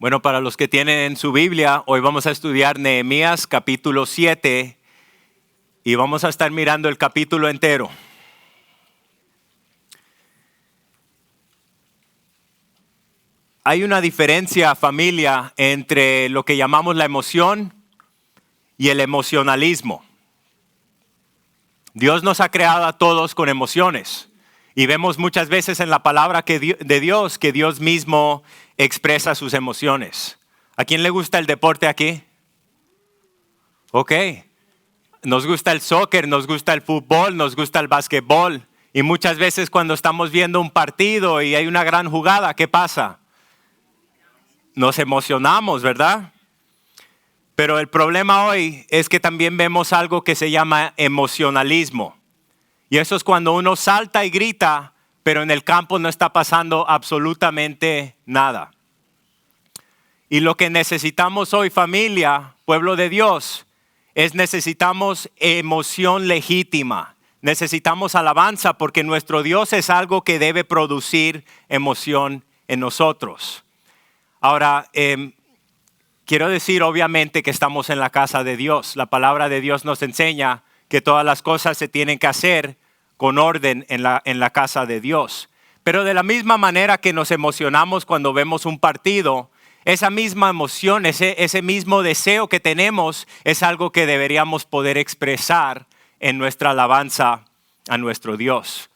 Bueno, para los que tienen su Biblia, hoy vamos a estudiar Nehemías capítulo 7 y vamos a estar mirando el capítulo entero. Hay una diferencia, familia, entre lo que llamamos la emoción y el emocionalismo. Dios nos ha creado a todos con emociones y vemos muchas veces en la palabra de Dios que Dios mismo expresa sus emociones. ¿A quién le gusta el deporte aquí? Ok. Nos gusta el soccer, nos gusta el fútbol, nos gusta el básquetbol. Y muchas veces cuando estamos viendo un partido y hay una gran jugada, ¿qué pasa? Nos emocionamos, ¿verdad? Pero el problema hoy es que también vemos algo que se llama emocionalismo. Y eso es cuando uno salta y grita, pero en el campo no está pasando absolutamente nada. Y lo que necesitamos hoy, familia, pueblo de Dios, necesitamos emoción legítima. Necesitamos alabanza porque nuestro Dios es algo que debe producir emoción en nosotros. Ahora, quiero decir obviamente que estamos en la casa de Dios. La palabra de Dios nos enseña que todas las cosas se tienen que hacer con orden en la casa de Dios. Pero de la misma manera que nos emocionamos cuando vemos un partido, esa misma emoción, ese mismo deseo que tenemos es algo que deberíamos poder expresar en nuestra alabanza a nuestro Dios.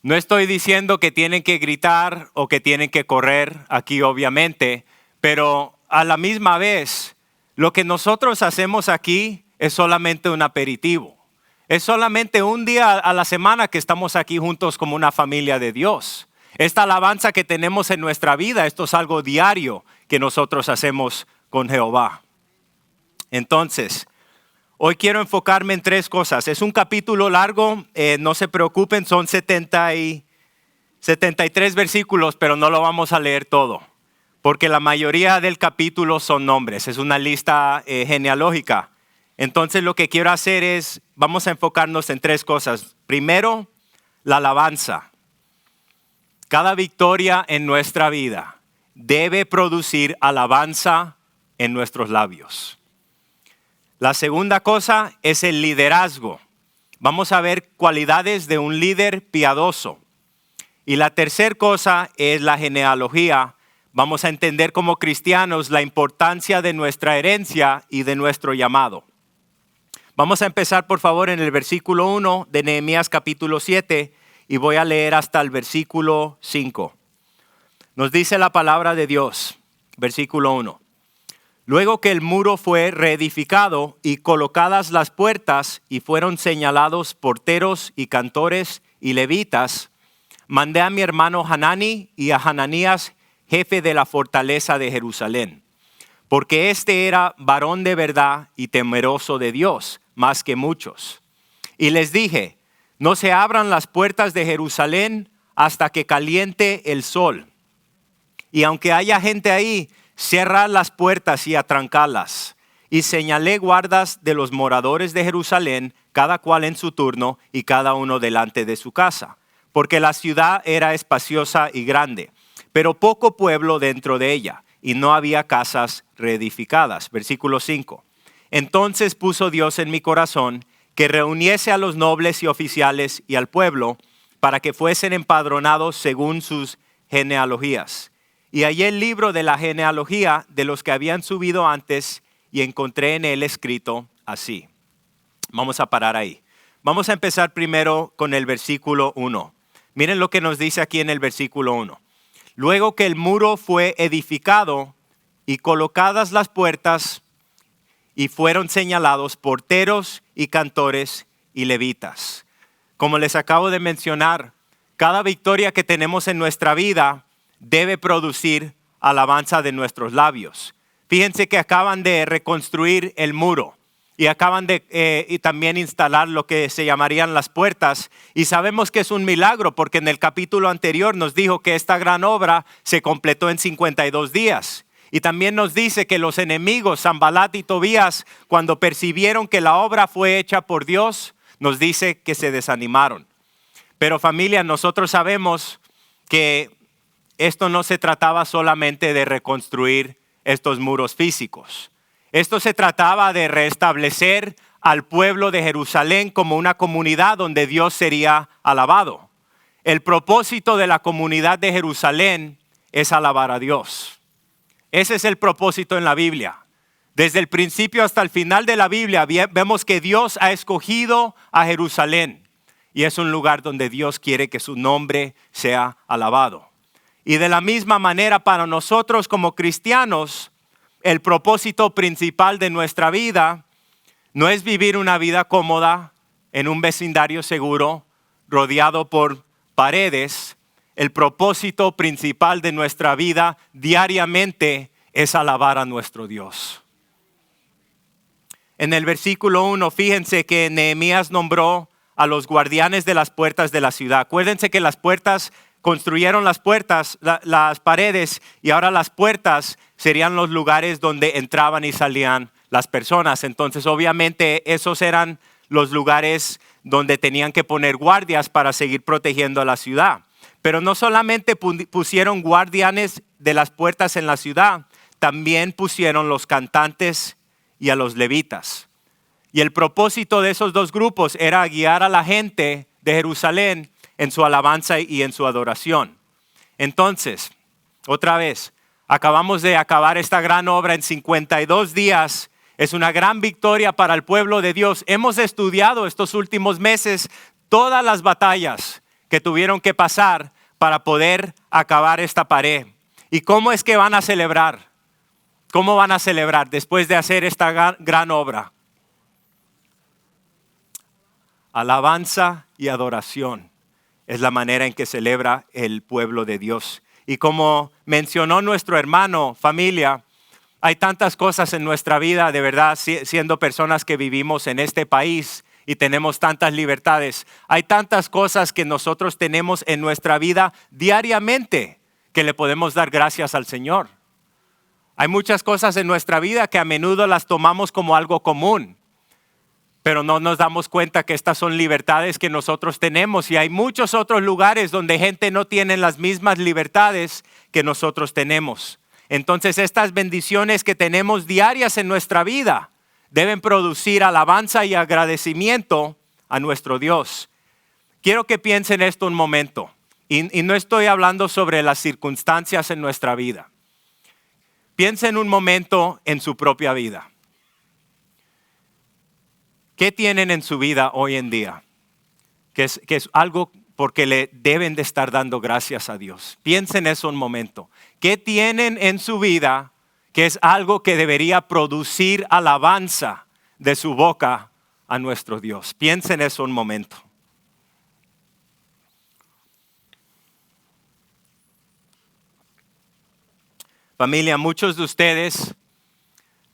No estoy diciendo que tienen que gritar o que tienen que correr aquí obviamente, pero a la misma vez lo que nosotros hacemos aquí es solamente un aperitivo. Es solamente un día a la semana que estamos aquí juntos como una familia de Dios. Esta alabanza que tenemos en nuestra vida, esto es algo diario que nosotros hacemos con Jehová. Entonces, hoy quiero enfocarme en tres cosas. Es un capítulo largo, no se preocupen, son 73 versículos, pero no lo vamos a leer todo. Porque la mayoría del capítulo son nombres, es una lista genealógica. Entonces lo que quiero hacer es, vamos a enfocarnos en tres cosas. Primero, la alabanza. Cada victoria en nuestra vida debe producir alabanza en nuestros labios. La segunda cosa es el liderazgo. Vamos a ver cualidades de un líder piadoso. Y la tercera cosa es la genealogía. Vamos a entender como cristianos la importancia de nuestra herencia y de nuestro llamado. Vamos a empezar por favor en el versículo 1 de Nehemías capítulo 7 y voy a leer hasta el versículo 5. Nos dice la palabra de Dios, versículo 1. Luego que el muro fue reedificado y colocadas las puertas y fueron señalados porteros y cantores y levitas, mandé a mi hermano Hanani y a Hananías, jefe de la fortaleza de Jerusalén, porque este era varón de verdad y temeroso de Dios, más que muchos. Y les dije, no se abran las puertas de Jerusalén hasta que caliente el sol. Y aunque haya gente ahí, cerrad las puertas y atrancadlas. Y señalé guardas de los moradores de Jerusalén, cada cual en su turno y cada uno delante de su casa, porque la ciudad era espaciosa y grande, pero poco pueblo dentro de ella, y no había casas reedificadas. Versículo 5. Entonces puso Dios en mi corazón que reuniese a los nobles y oficiales y al pueblo para que fuesen empadronados según sus genealogías. Y hallé el libro de la genealogía de los que habían subido antes y encontré en él escrito así. Vamos a parar ahí. Vamos a empezar primero con el versículo 1. Miren lo que nos dice aquí en el versículo 1. Luego que el muro fue edificado y colocadas las puertas y fueron señalados porteros y cantores y levitas. Como les acabo de mencionar, cada victoria que tenemos en nuestra vida debe producir alabanza de nuestros labios. Fíjense que acaban de reconstruir el muro y acaban de y también instalar lo que se llamarían las puertas. Y sabemos que es un milagro porque en el capítulo anterior nos dijo que esta gran obra se completó en 52 días. Y también nos dice que los enemigos, Sanbalat y Tobías, cuando percibieron que la obra fue hecha por Dios, nos dice que se desanimaron. Pero familia, nosotros sabemos que esto no se trataba solamente de reconstruir estos muros físicos. Esto se trataba de restablecer al pueblo de Jerusalén como una comunidad donde Dios sería alabado. El propósito de la comunidad de Jerusalén es alabar a Dios. Ese es el propósito en la Biblia. Desde el principio hasta el final de la Biblia vemos que Dios ha escogido a Jerusalén y es un lugar donde Dios quiere que su nombre sea alabado. Y de la misma manera para nosotros como cristianos, el propósito principal de nuestra vida no es vivir una vida cómoda en un vecindario seguro, rodeado por paredes. El propósito principal de nuestra vida diariamente es alabar a nuestro Dios. En el versículo 1, fíjense que Nehemías nombró a los guardianes de las puertas de la ciudad. Acuérdense que las puertas, construyeron las puertas, las paredes, y ahora las puertas serían los lugares donde entraban y salían las personas. Entonces, obviamente, esos eran los lugares donde tenían que poner guardias para seguir protegiendo a la ciudad. Pero no solamente pusieron guardianes de las puertas en la ciudad, también pusieron los cantantes y a los levitas. Y el propósito de esos dos grupos era guiar a la gente de Jerusalén en su alabanza y en su adoración. Entonces, otra vez, acabamos de acabar esta gran obra en 52 días. Es una gran victoria para el pueblo de Dios. Hemos estudiado estos últimos meses todas las batallas que tuvieron que pasar para poder acabar esta pared. ¿Y cómo es que van a celebrar? ¿Cómo van a celebrar después de hacer esta gran obra? Alabanza y adoración es la manera en que celebra el pueblo de Dios. Y como mencionó nuestro hermano, familia, hay tantas cosas en nuestra vida, de verdad, siendo personas que vivimos en este país y tenemos tantas libertades. Hay tantas cosas que nosotros tenemos en nuestra vida diariamente que le podemos dar gracias al Señor. Hay muchas cosas en nuestra vida que a menudo las tomamos como algo común, pero no nos damos cuenta que estas son libertades que nosotros tenemos, y hay muchos otros lugares donde gente no tiene las mismas libertades que nosotros tenemos. Entonces, estas bendiciones que tenemos diarias en nuestra vida deben producir alabanza y agradecimiento a nuestro Dios. Quiero que piensen esto un momento, y no estoy hablando sobre las circunstancias en nuestra vida. Piensen un momento en su propia vida. ¿Qué tienen en su vida hoy en día? Que es algo porque le deben de estar dando gracias a Dios. Piensen eso un momento. ¿Qué tienen en su vida que es algo que debería producir alabanza de su boca a nuestro Dios? Piensen eso un momento. Familia, muchos de ustedes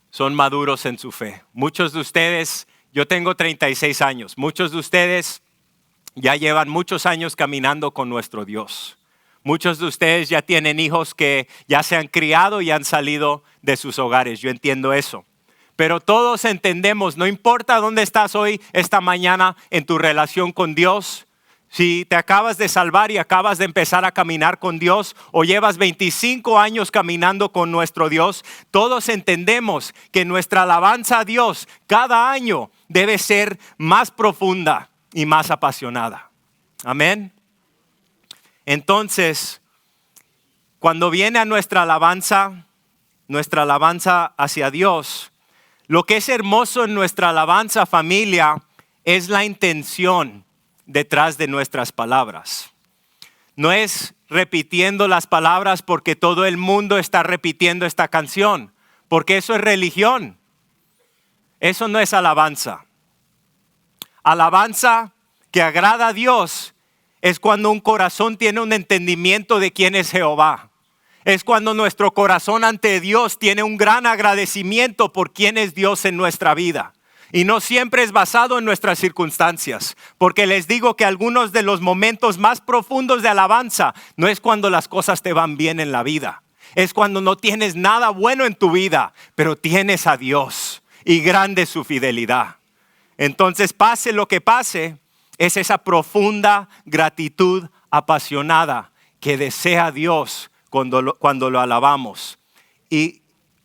son maduros en su fe. Muchos de ustedes, yo tengo 36 años, muchos de ustedes ya llevan muchos años caminando con nuestro Dios. Muchos de ustedes ya tienen hijos que ya se han criado y han salido de sus hogares. Yo entiendo eso. Pero todos entendemos, no importa dónde estás hoy, esta mañana, en tu relación con Dios. Si te acabas de salvar y acabas de empezar a caminar con Dios, o llevas 25 años caminando con nuestro Dios, todos entendemos que nuestra alabanza a Dios cada año debe ser más profunda y más apasionada. Amén. Entonces, cuando viene a nuestra alabanza hacia Dios, lo que es hermoso en nuestra alabanza, familia, es la intención detrás de nuestras palabras. No es repitiendo las palabras porque todo el mundo está repitiendo esta canción, porque eso es religión. Eso no es alabanza. Alabanza que agrada a Dios es cuando un corazón tiene un entendimiento de quién es Jehová. Es cuando nuestro corazón ante Dios tiene un gran agradecimiento por quién es Dios en nuestra vida. Y no siempre es basado en nuestras circunstancias, porque les digo que algunos de los momentos más profundos de alabanza no es cuando las cosas te van bien en la vida. Es cuando no tienes nada bueno en tu vida, pero tienes a Dios y grande es su fidelidad. Entonces, pase lo que pase, es esa profunda gratitud apasionada que desea Dios cuando lo alabamos. Y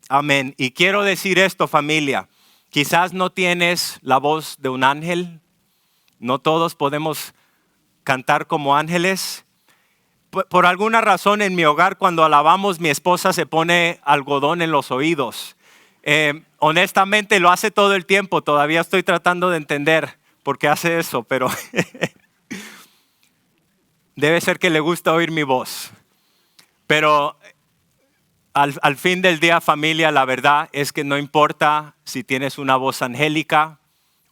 amén. Y quiero decir esto, familia. Quizás no tienes la voz de un ángel. No todos podemos cantar como ángeles. Por alguna razón en mi hogar cuando alabamos mi esposa se pone algodón en los oídos. Honestamente lo hace todo el tiempo. Todavía estoy tratando de entender por qué hace eso, pero debe ser que le gusta oír mi voz. Pero al fin del día, familia, la verdad es que no importa si tienes una voz angélica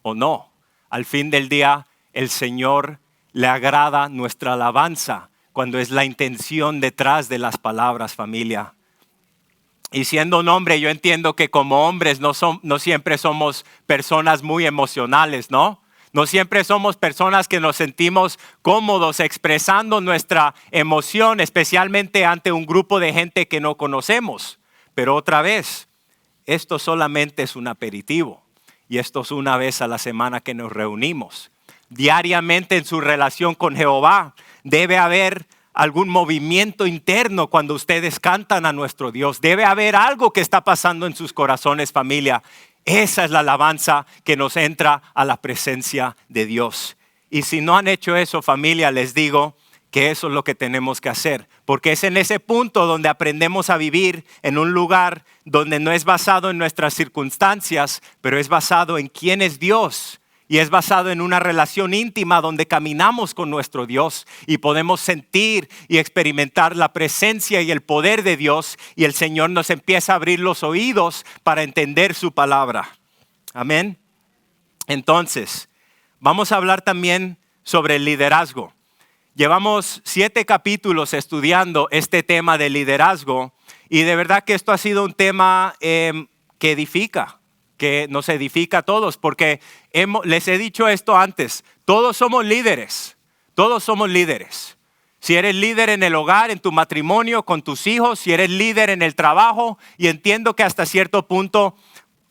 o no. Al fin del día, el Señor le agrada nuestra alabanza cuando es la intención detrás de las palabras, familia. Y siendo un hombre, yo entiendo que como hombres no siempre somos personas muy emocionales, ¿no? No siempre somos personas que nos sentimos cómodos expresando nuestra emoción, especialmente ante un grupo de gente que no conocemos. Pero otra vez, esto solamente es un aperitivo. Y esto es una vez a la semana que nos reunimos. Diariamente en su relación con Jehová debe haber algún movimiento interno cuando ustedes cantan a nuestro Dios. Debe haber algo que está pasando en sus corazones, familia. Esa es la alabanza que nos entra a la presencia de Dios. Y si no han hecho eso, familia, les digo que eso es lo que tenemos que hacer. Porque es en ese punto donde aprendemos a vivir en un lugar donde no es basado en nuestras circunstancias, pero es basado en quién es Dios. Y es basado en una relación íntima donde caminamos con nuestro Dios y podemos sentir y experimentar la presencia y el poder de Dios. Y el Señor nos empieza a abrir los oídos para entender su palabra. Amén. Entonces, vamos a hablar también sobre el liderazgo. Llevamos 7 capítulos estudiando este tema de liderazgo y de verdad que esto ha sido un tema que edifica. Que nos edifica a todos, porque les he dicho esto antes, todos somos líderes. Si eres líder en el hogar, en tu matrimonio, con tus hijos, si eres líder en el trabajo, y entiendo que hasta cierto punto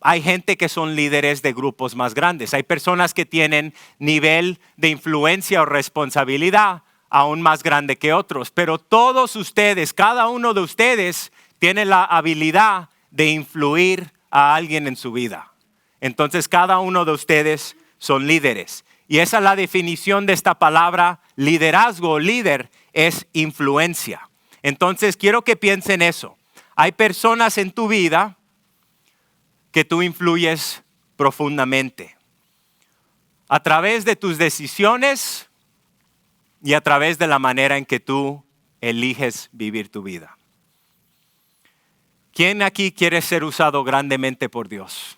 hay gente que son líderes de grupos más grandes. Hay personas que tienen nivel de influencia o responsabilidad aún más grande que otros, pero todos ustedes, cada uno de ustedes tiene la habilidad de influir a alguien en su vida. Entonces cada uno de ustedes son líderes. Y esa es la definición de esta palabra liderazgo o líder, es influencia. Entonces quiero que piensen eso. Hay personas en tu vida que tú influyes profundamente. A través de tus decisiones y a través de la manera en que tú eliges vivir tu vida. ¿Quién aquí quiere ser usado grandemente por Dios?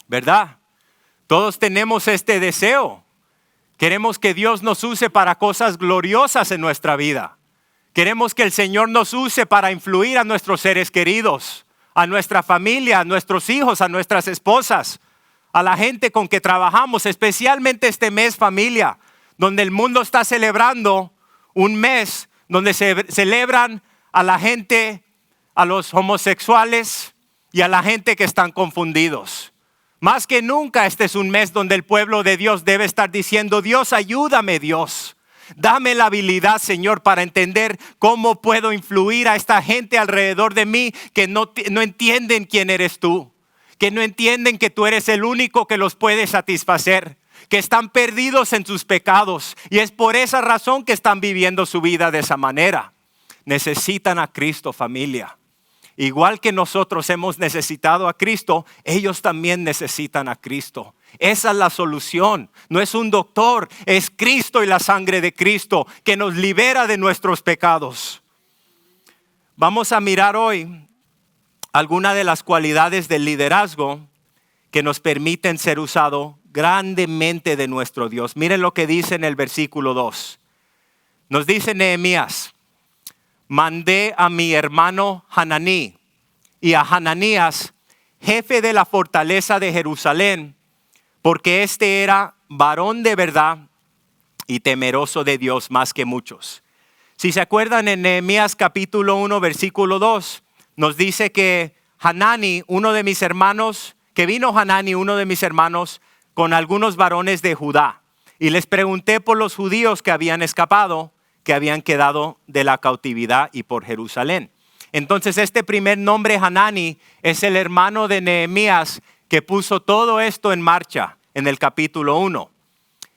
¿Verdad? Todos tenemos este deseo. Queremos que Dios nos use para cosas gloriosas en nuestra vida. Queremos que el Señor nos use para influir a nuestros seres queridos, a nuestra familia, a nuestros hijos, a nuestras esposas, a la gente con que trabajamos, especialmente este mes, familia, donde el mundo está celebrando un mes donde se celebran a la gente, a los homosexuales y a la gente que están confundidos. Más que nunca este es un mes donde el pueblo de Dios debe estar diciendo: Dios, ayúdame, Dios. Dame la habilidad, Señor, para entender cómo puedo influir a esta gente alrededor de mí que no entienden quién eres tú. Que no entienden que tú eres el único que los puede satisfacer. Que están perdidos en sus pecados. Y es por esa razón que están viviendo su vida de esa manera. Necesitan a Cristo, familia. Igual que nosotros hemos necesitado a Cristo, ellos también necesitan a Cristo. Esa es la solución. No es un doctor, es Cristo y la sangre de Cristo que nos libera de nuestros pecados. Vamos a mirar hoy algunas de las cualidades del liderazgo que nos permiten ser usados grandemente de nuestro Dios. Miren lo que dice en el versículo 2. Nos dice Nehemías: mandé a mi hermano Hananí y a Hananías, jefe de la fortaleza de Jerusalén, porque este era varón de verdad y temeroso de Dios más que muchos. Si se acuerdan, en Nehemías capítulo 1, versículo 2, nos dice que Hanani, uno de mis hermanos, con algunos varones de Judá. Y les pregunté por los judíos que habían escapado, que habían quedado de la cautividad y por Jerusalén. Entonces este primer nombre, Hanani, es el hermano de Nehemías que puso todo esto en marcha en el capítulo 1.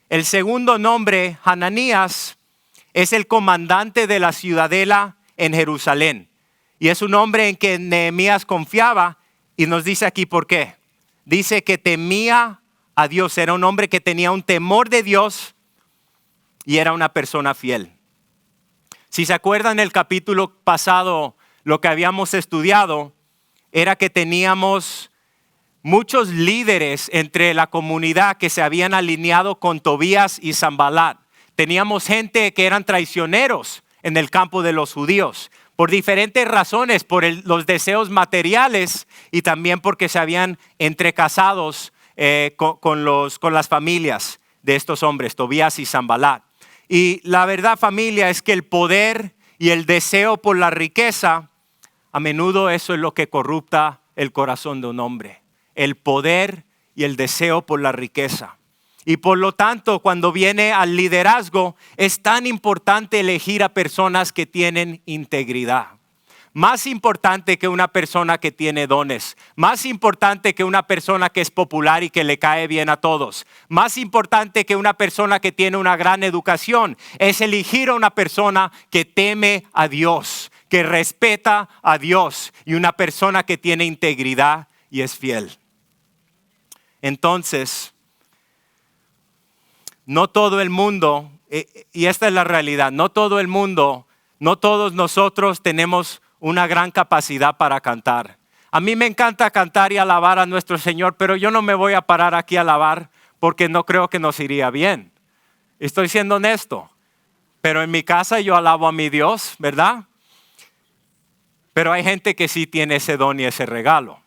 El segundo nombre, Hananías, es el comandante de la ciudadela en Jerusalén. Y es un hombre en que Nehemías confiaba y nos dice aquí por qué. Dice que temía a Dios, era un hombre que tenía un temor de Dios y era una persona fiel. Si se acuerdan el capítulo pasado, lo que habíamos estudiado era que teníamos muchos líderes entre la comunidad que se habían alineado con Tobías y Sanbalat. Teníamos gente que eran traicioneros en el campo de los judíos por diferentes razones, por los deseos materiales y también porque se habían entrecasados con las familias de estos hombres, Tobías y Sanbalat. Y la verdad, familia, es que el poder y el deseo por la riqueza, a menudo eso es lo que corrupta el corazón de un hombre. El poder y el deseo por la riqueza. Y por lo tanto, cuando viene al liderazgo, es tan importante elegir a personas que tienen integridad. Más importante que una persona que tiene dones. Más importante que una persona que es popular y que le cae bien a todos. Más importante que una persona que tiene una gran educación. Es elegir a una persona que teme a Dios, que respeta a Dios y una persona que tiene integridad y es fiel. Entonces, no todo el mundo, y esta es la realidad, no todo el mundo, no todos nosotros tenemos una gran capacidad para cantar. A mí me encanta cantar y alabar a nuestro Señor, pero yo no me voy a parar aquí a alabar porque no creo que nos iría bien. Estoy siendo honesto, pero en mi casa yo alabo a mi Dios, ¿verdad? Pero hay gente que sí tiene ese don y ese regalo.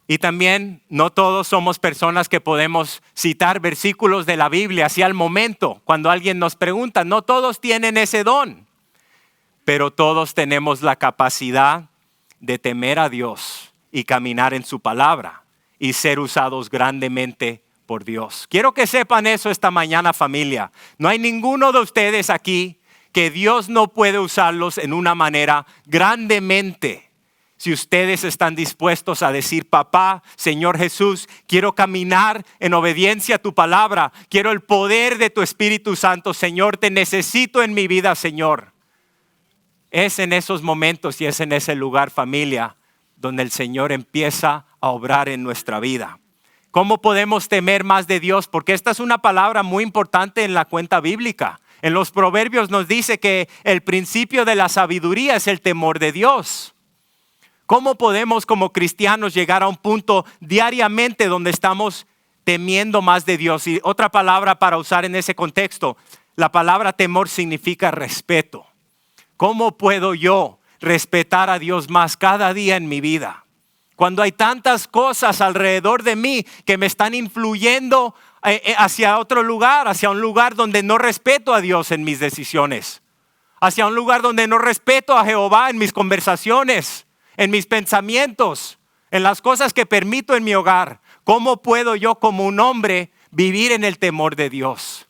Y también no todos somos personas que podemos citar versículos de la Biblia así al momento, cuando alguien nos pregunta. No todos tienen ese don, pero todos tenemos la capacidad de temer a Dios y caminar en su palabra y ser usados grandemente por Dios. Quiero que sepan eso esta mañana, familia. No hay ninguno de ustedes aquí que Dios no puede usarlos en una manera grandemente. Si ustedes están dispuestos a decir, papá, Señor Jesús, quiero caminar en obediencia a tu palabra. Quiero el poder de tu Espíritu Santo, Señor. Te necesito en mi vida, Señor. Es en esos momentos y es en ese lugar, familia, donde el Señor empieza a obrar en nuestra vida. ¿Cómo podemos temer más de Dios? Porque esta es una palabra muy importante en la cuenta bíblica. En los Proverbios nos dice que el principio de la sabiduría es el temor de Dios. ¿Cómo podemos como cristianos llegar a un punto diariamente donde estamos temiendo más de Dios? Y otra palabra para usar en ese contexto, la palabra temor significa respeto. ¿Cómo puedo yo respetar a Dios más cada día en mi vida? Cuando hay tantas cosas alrededor de mí que me están influyendo hacia otro lugar, hacia un lugar donde no respeto a Dios en mis decisiones, hacia un lugar donde no respeto a Jehová en mis conversaciones, en mis pensamientos, en las cosas que permito en mi hogar. ¿Cómo puedo yo como un hombre vivir en el temor de Dios?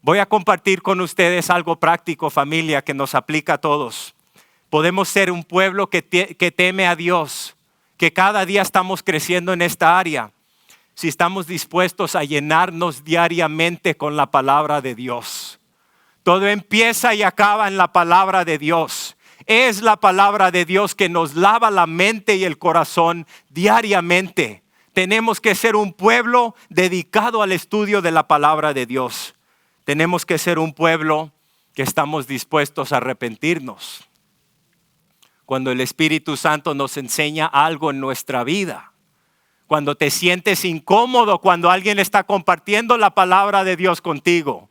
Voy a compartir con ustedes algo práctico, familia, que nos aplica a todos. Podemos ser un pueblo que teme a Dios, que cada día estamos creciendo en esta área, si estamos dispuestos a llenarnos diariamente con la palabra de Dios. Todo empieza y acaba en la palabra de Dios. Es la palabra de Dios que nos lava la mente y el corazón diariamente. Tenemos que ser un pueblo dedicado al estudio de la palabra de Dios. Tenemos que ser un pueblo que estamos dispuestos a arrepentirnos. Cuando el Espíritu Santo nos enseña algo en nuestra vida. Cuando te sientes incómodo, cuando alguien está compartiendo la palabra de Dios contigo.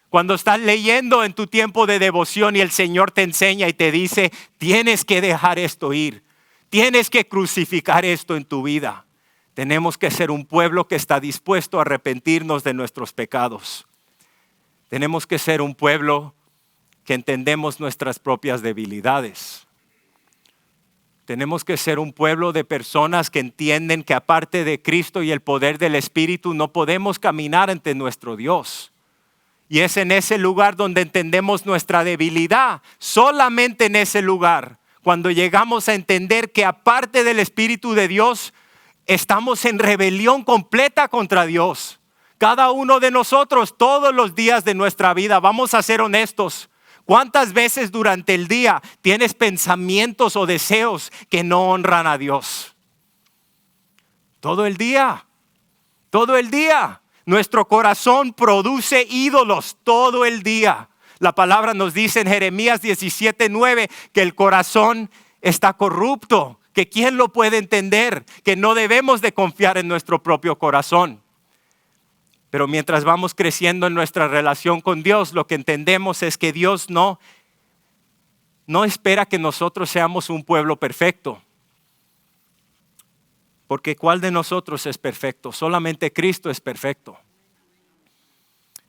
Cuando estás leyendo en tu tiempo de devoción y el Señor te enseña y te dice, tienes que dejar esto ir. Tienes que crucificar esto en tu vida. Tenemos que ser un pueblo que está dispuesto a arrepentirnos de nuestros pecados. Tenemos que ser un pueblo que entendemos nuestras propias debilidades. Tenemos que ser un pueblo de personas que entienden que aparte de Cristo y el poder del Espíritu no podemos caminar ante nuestro Dios. Y es en ese lugar donde entendemos nuestra debilidad. Solamente en ese lugar, cuando llegamos a entender que aparte del Espíritu de Dios, estamos en rebelión completa contra Dios. Cada uno de nosotros, todos los días de nuestra vida, vamos a ser honestos. ¿Cuántas veces durante el día tienes pensamientos o deseos que no honran a Dios? Todo el día. Todo el día. Nuestro corazón produce ídolos todo el día. La palabra nos dice en Jeremías 17:9 que el corazón está corrupto, que quién lo puede entender, que no debemos de confiar en nuestro propio corazón. Pero mientras vamos creciendo en nuestra relación con Dios, lo que entendemos es que Dios no espera que nosotros seamos un pueblo perfecto. Porque ¿cuál de nosotros es perfecto? Solamente Cristo es perfecto.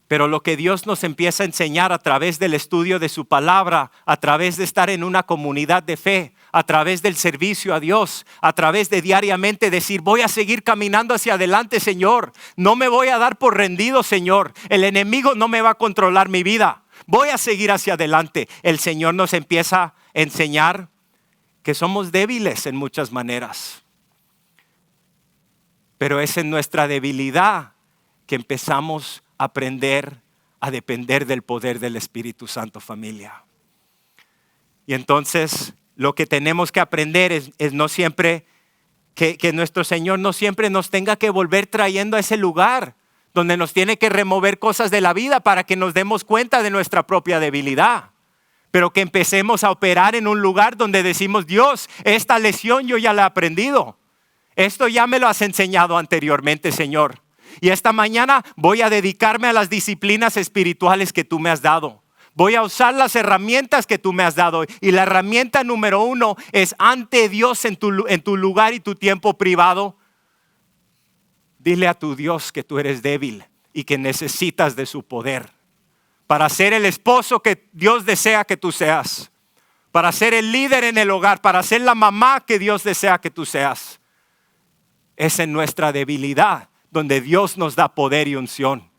Pero lo que Dios nos empieza a enseñar a través del estudio de su palabra, a través de estar en una comunidad de fe, a través del servicio a Dios, a través de diariamente decir, voy a seguir caminando hacia adelante, Señor. No me voy a dar por rendido, Señor. El enemigo no me va a controlar mi vida. Voy a seguir hacia adelante. El Señor nos empieza a enseñar que somos débiles en muchas maneras. Pero es en nuestra debilidad que empezamos a aprender a depender del poder del Espíritu Santo, familia. Y entonces lo que tenemos que aprender es no siempre, que nuestro Señor no siempre nos tenga que volver trayendo a ese lugar donde nos tiene que remover cosas de la vida para que nos demos cuenta de nuestra propia debilidad. Pero que empecemos a operar en un lugar donde decimos, Dios, esta lección yo ya la he aprendido. Esto ya me lo has enseñado anteriormente, Señor. Y esta mañana voy a dedicarme a las disciplinas espirituales que tú me has dado. Voy a usar las herramientas que tú me has dado. Y la herramienta número 1 es ante Dios en tu lugar y tu tiempo privado. Dile a tu Dios que tú eres débil y que necesitas de su poder. Para ser el esposo que Dios desea que tú seas. Para ser el líder en el hogar. Para ser la mamá que Dios desea que tú seas. Es en nuestra debilidad donde Dios nos da poder y unción.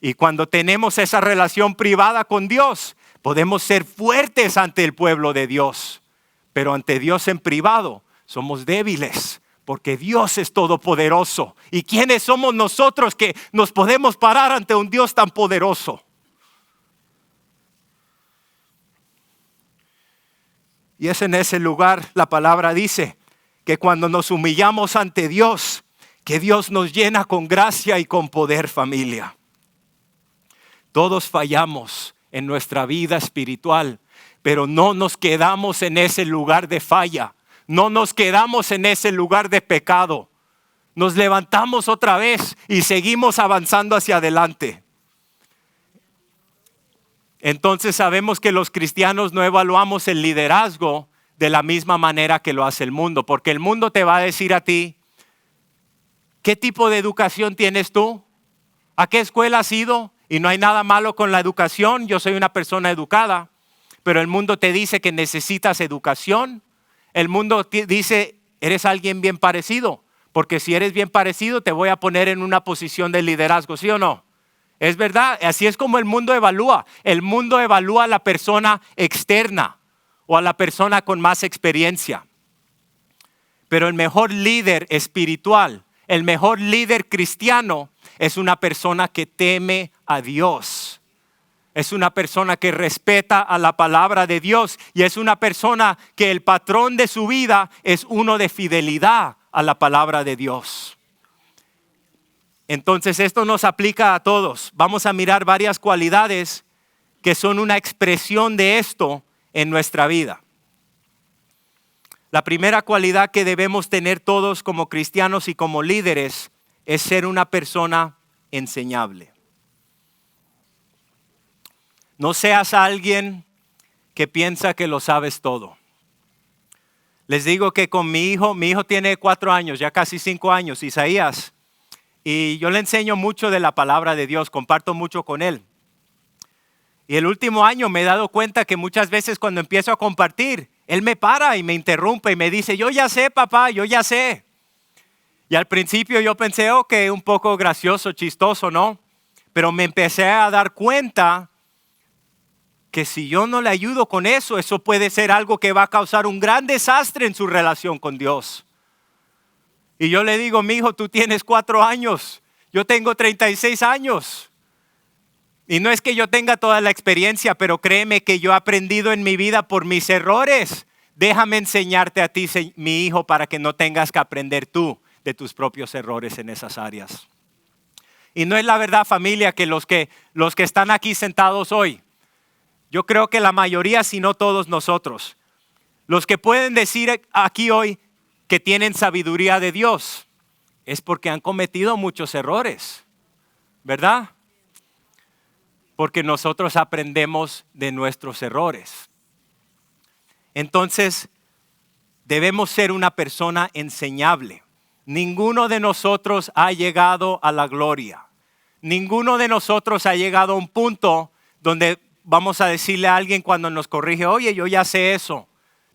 Y cuando tenemos esa relación privada con Dios, podemos ser fuertes ante el pueblo de Dios. Pero ante Dios en privado somos débiles, porque Dios es todopoderoso. ¿Y quiénes somos nosotros que nos podemos parar ante un Dios tan poderoso? Y es en ese lugar, la palabra dice, que cuando nos humillamos ante Dios, que Dios nos llena con gracia y con poder, familia. Todos fallamos en nuestra vida espiritual, pero no nos quedamos en ese lugar de falla. No nos quedamos en ese lugar de pecado. Nos levantamos otra vez y seguimos avanzando hacia adelante. Entonces sabemos que los cristianos no evaluamos el liderazgo de la misma manera que lo hace el mundo, porque el mundo te va a decir a ti, ¿qué tipo de educación tienes tú? ¿A qué escuela has ido? Y no hay nada malo con la educación, yo soy una persona educada, pero el mundo te dice que necesitas educación. El mundo dice, eres alguien bien parecido, porque si eres bien parecido te voy a poner en una posición de liderazgo, ¿sí o no? Es verdad, así es como el mundo evalúa. El mundo evalúa a la persona externa o a la persona con más experiencia. Pero el mejor líder espiritual, el mejor líder cristiano es una persona que teme a Dios. Es una persona que respeta a la palabra de Dios y es una persona que el patrón de su vida es uno de fidelidad a la palabra de Dios. Entonces esto nos aplica a todos. Vamos a mirar varias cualidades que son una expresión de esto en nuestra vida. La primera cualidad que debemos tener todos como cristianos y como líderes es ser una persona enseñable. No seas alguien que piensa que lo sabes todo. Les digo que con mi hijo tiene 4 años, ya casi 5 años, Isaías. Y yo le enseño mucho de la palabra de Dios, comparto mucho con él. Y el último año me he dado cuenta que muchas veces cuando empiezo a compartir, él me para y me interrumpe y me dice, yo ya sé, papá, yo ya sé. Y al principio yo pensé, ok, un poco gracioso, chistoso, ¿no? Pero me empecé a dar cuenta que si yo no le ayudo con eso, eso puede ser algo que va a causar un gran desastre en su relación con Dios. Y yo le digo, mi hijo, tú tienes 4 años, yo tengo 36 años. Y no es que yo tenga toda la experiencia, pero créeme que yo he aprendido en mi vida por mis errores. Déjame enseñarte a ti, mi hijo, para que no tengas que aprender tú de tus propios errores en esas áreas. Y no es la verdad, familia, que los que están aquí sentados hoy, yo creo que la mayoría, si no todos nosotros, los que pueden decir aquí hoy que tienen sabiduría de Dios, es porque han cometido muchos errores, ¿verdad? Porque nosotros aprendemos de nuestros errores. Entonces, debemos ser una persona enseñable. Ninguno de nosotros ha llegado a la gloria. Ninguno de nosotros ha llegado a un punto donde vamos a decirle a alguien cuando nos corrige, oye, yo ya sé eso.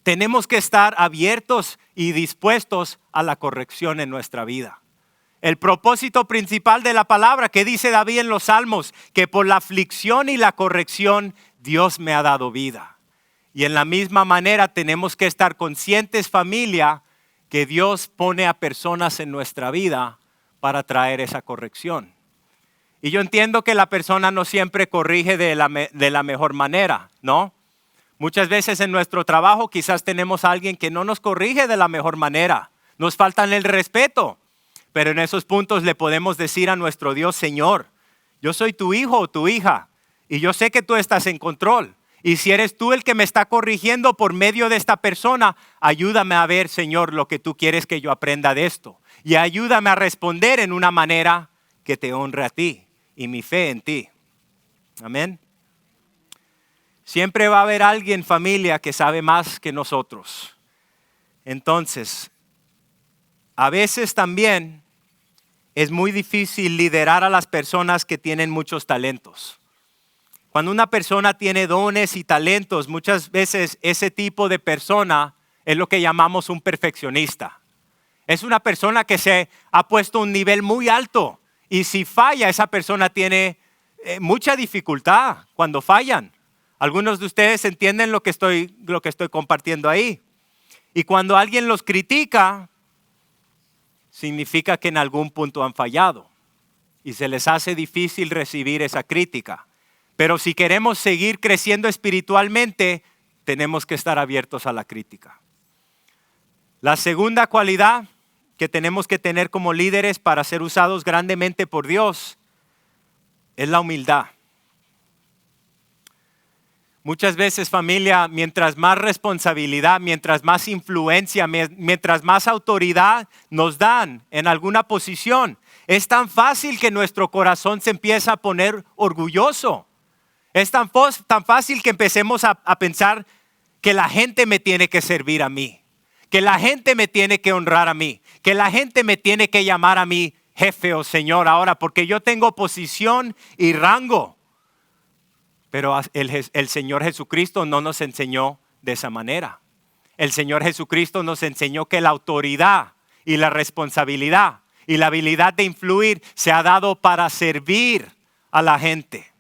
Tenemos que estar abiertos y dispuestos a la corrección en nuestra vida. El propósito principal de la palabra que dice David en los Salmos, que por la aflicción y la corrección Dios me ha dado vida. Y en la misma manera tenemos que estar conscientes, familia, que Dios pone a personas en nuestra vida para traer esa corrección. Y yo entiendo que la persona no siempre corrige de la mejor manera, ¿no? Muchas veces en nuestro trabajo quizás tenemos a alguien que no nos corrige de la mejor manera. Nos faltan el respeto. Pero en esos puntos le podemos decir a nuestro Dios, Señor, yo soy tu hijo o tu hija y yo sé que tú estás en control. Y si eres tú el que me está corrigiendo por medio de esta persona, ayúdame a ver, Señor, lo que tú quieres que yo aprenda de esto. Y ayúdame a responder en una manera que te honre a ti y mi fe en ti. Amén. Siempre va a haber alguien, familia, que sabe más que nosotros. Entonces, a veces también es muy difícil liderar a las personas que tienen muchos talentos. Cuando una persona tiene dones y talentos, muchas veces ese tipo de persona es lo que llamamos un perfeccionista. Es una persona que se ha puesto a un nivel muy alto y si falla, esa persona tiene mucha dificultad cuando fallan. Algunos de ustedes entienden lo que estoy compartiendo ahí. Y cuando alguien los critica, significa que en algún punto han fallado y se les hace difícil recibir esa crítica. Pero si queremos seguir creciendo espiritualmente, tenemos que estar abiertos a la crítica. La segunda cualidad que tenemos que tener como líderes para ser usados grandemente por Dios es la humildad. Muchas veces, familia, mientras más responsabilidad, mientras más influencia, mientras más autoridad nos dan en alguna posición, es tan fácil que nuestro corazón se empieza a poner orgulloso. Es tan fácil que empecemos a pensar que la gente me tiene que servir a mí, que la gente me tiene que honrar a mí, que la gente me tiene que llamar a mí jefe o señor ahora, porque yo tengo posición y rango. Pero el Señor Jesucristo no nos enseñó de esa manera. El Señor Jesucristo nos enseñó que la autoridad y la responsabilidad y la habilidad de influir se ha dado para servir a la gente.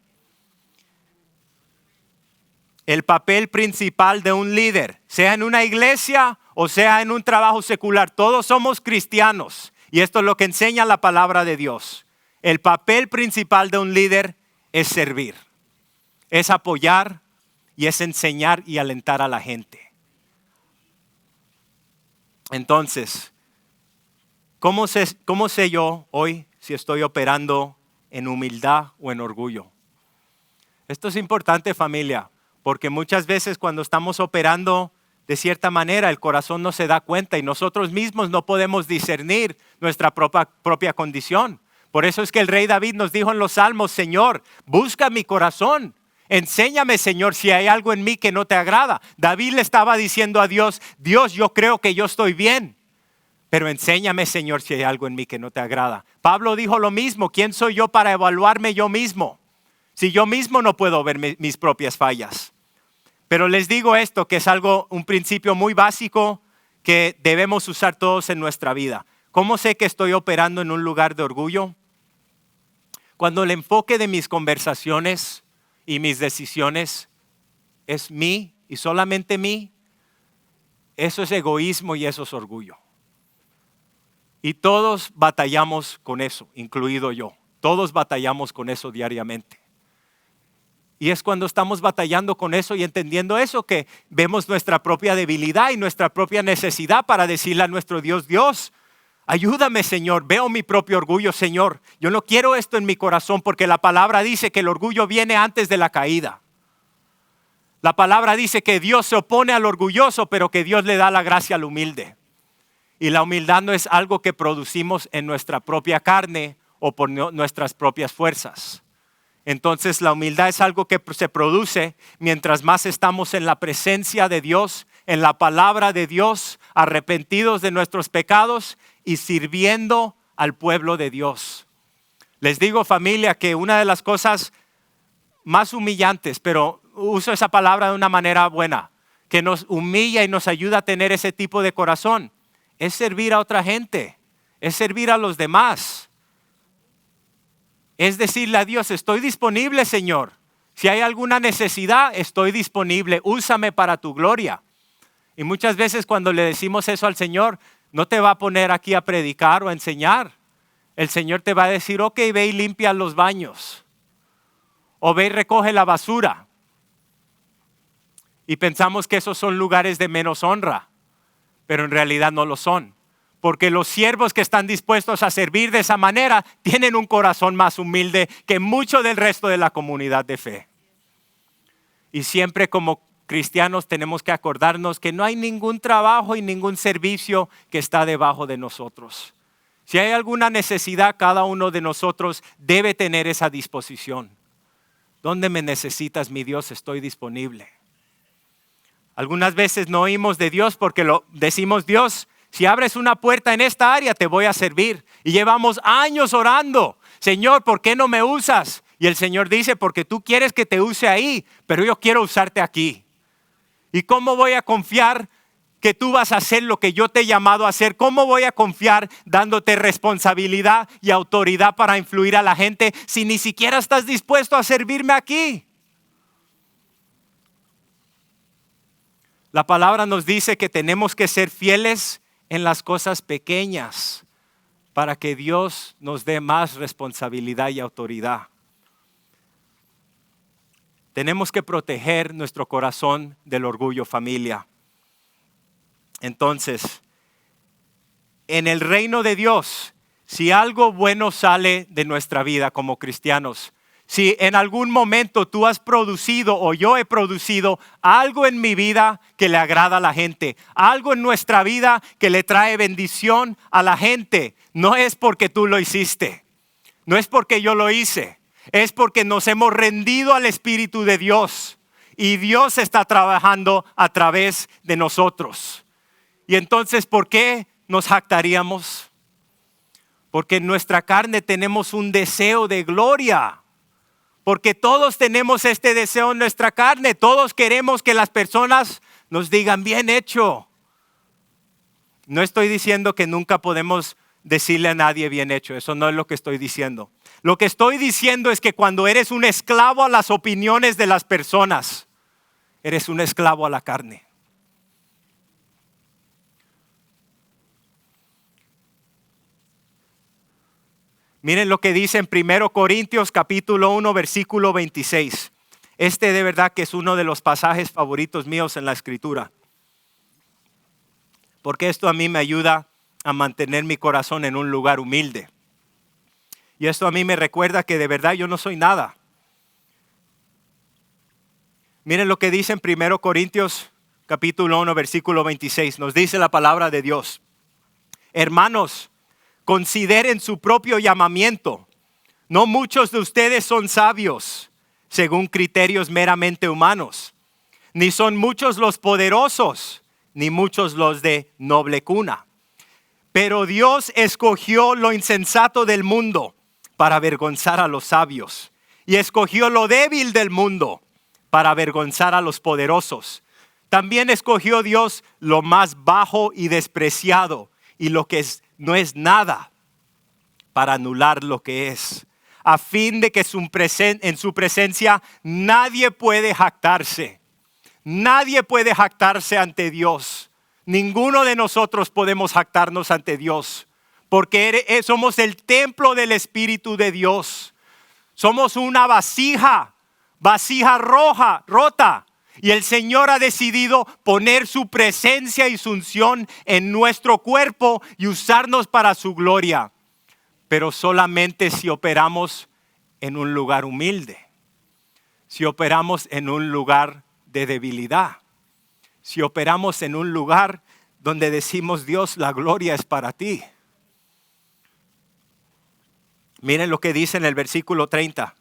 El papel principal de un líder, sea en una iglesia o sea en un trabajo secular, todos somos cristianos y esto es lo que enseña la palabra de Dios. El papel principal de un líder es servir. Es apoyar y es enseñar y alentar a la gente. Entonces, ¿cómo sé yo hoy si estoy operando en humildad o en orgullo? Esto es importante, familia, porque muchas veces cuando estamos operando de cierta manera, el corazón no se da cuenta y nosotros mismos no podemos discernir nuestra propia condición. Por eso es que el rey David nos dijo en los Salmos, Señor, busca mi corazón. Enséñame, Señor, si hay algo en mí que no te agrada. David le estaba diciendo a Dios, Dios, yo creo que yo estoy bien, pero enséñame, Señor, si hay algo en mí que no te agrada. Pablo dijo lo mismo, ¿quién soy yo para evaluarme yo mismo? Si yo mismo no puedo ver mis propias fallas. Pero les digo esto, que es un principio muy básico que debemos usar todos en nuestra vida. ¿Cómo sé que estoy operando en un lugar de orgullo? Cuando el enfoque de mis conversaciones y mis decisiones es mí y solamente mí, eso es egoísmo y eso es orgullo. Y todos batallamos con eso, incluido yo. Todos batallamos con eso diariamente. Y es cuando estamos batallando con eso y entendiendo eso que vemos nuestra propia debilidad y nuestra propia necesidad para decirle a nuestro Dios, Dios, ayúdame, Señor, veo mi propio orgullo, Señor. Yo no quiero esto en mi corazón porque la palabra dice que el orgullo viene antes de la caída. La palabra dice que Dios se opone al orgulloso, pero que Dios le da la gracia al humilde. Y la humildad no es algo que producimos en nuestra propia carne o por nuestras propias fuerzas. Entonces la humildad es algo que se produce mientras más estamos en la presencia de Dios, en la palabra de Dios, arrepentidos de nuestros pecados y sirviendo al pueblo de Dios. Les digo, familia, que una de las cosas más humillantes, pero uso esa palabra de una manera buena, que nos humilla y nos ayuda a tener ese tipo de corazón, es servir a otra gente, es servir a los demás. Es decirle a Dios, estoy disponible, Señor. Si hay alguna necesidad, estoy disponible. Úsame para tu gloria. Y muchas veces cuando le decimos eso al Señor, no te va a poner aquí a predicar o a enseñar. El Señor te va a decir, ok, ve y limpia los baños. O ve y recoge la basura. Y pensamos que esos son lugares de menos honra. Pero en realidad no lo son. Porque los siervos que están dispuestos a servir de esa manera tienen un corazón más humilde que mucho del resto de la comunidad de fe. Y siempre como cristianos tenemos que acordarnos que no hay ningún trabajo y ningún servicio que está debajo de nosotros. Si hay alguna necesidad, cada uno de nosotros debe tener esa disposición. ¿Dónde me necesitas, mi Dios? Estoy disponible. Algunas veces no oímos de Dios porque decimos, Dios, si abres una puerta en esta área, te voy a servir. Y llevamos años orando. Señor, ¿por qué no me usas? Y el Señor dice, porque tú quieres que te use ahí, pero yo quiero usarte aquí. ¿Y cómo voy a confiar que tú vas a hacer lo que yo te he llamado a hacer? ¿Cómo voy a confiar dándote responsabilidad y autoridad para influir a la gente si ni siquiera estás dispuesto a servirme aquí? La palabra nos dice que tenemos que ser fieles en las cosas pequeñas para que Dios nos dé más responsabilidad y autoridad. Tenemos que proteger nuestro corazón del orgullo, familia. Entonces, en el reino de Dios, si algo bueno sale de nuestra vida como cristianos, si en algún momento tú has producido o yo he producido algo en mi vida que le agrada a la gente, algo en nuestra vida que le trae bendición a la gente, no es porque tú lo hiciste, no es porque yo lo hice, es porque nos hemos rendido al Espíritu de Dios y Dios está trabajando a través de nosotros. Y entonces, ¿por qué nos jactaríamos? Porque en nuestra carne tenemos un deseo de gloria. Porque todos tenemos este deseo en nuestra carne. Todos queremos que las personas nos digan bien hecho. No estoy diciendo que nunca podemos decirle a nadie bien hecho. Eso no es lo que estoy diciendo. Lo que estoy diciendo es que cuando eres un esclavo a las opiniones de las personas, eres un esclavo a la carne. Miren lo que dice en 1 Corintios capítulo 1 versículo 26. Este de verdad que es uno de los pasajes favoritos míos en la Escritura. Porque esto a mí me ayuda a mantener mi corazón en un lugar humilde. Y esto a mí me recuerda que de verdad yo no soy nada. Miren lo que dice en 1 Corintios capítulo 1 versículo 26. Nos dice la palabra de Dios. Hermanos, consideren su propio llamamiento. No muchos de ustedes son sabios, según criterios meramente humanos. Ni son muchos los poderosos, ni muchos los de noble cuna. Pero Dios escogió lo insensato del mundo para avergonzar a los sabios. Y escogió lo débil del mundo para avergonzar a los poderosos. También escogió Dios lo más bajo y despreciado y lo que no es nada para anular lo que es, a fin de que en su presencia nadie puede jactarse. Nadie puede jactarse ante Dios. Ninguno de nosotros podemos jactarnos ante Dios, porque somos el templo del Espíritu de Dios. Somos una vasija rota. Y el Señor ha decidido poner su presencia y su unción en nuestro cuerpo y usarnos para su gloria. Pero solamente si operamos en un lugar humilde. Si operamos en un lugar de debilidad. Si operamos en un lugar donde decimos, Dios, la gloria es para ti. Miren lo que dice en el versículo 30.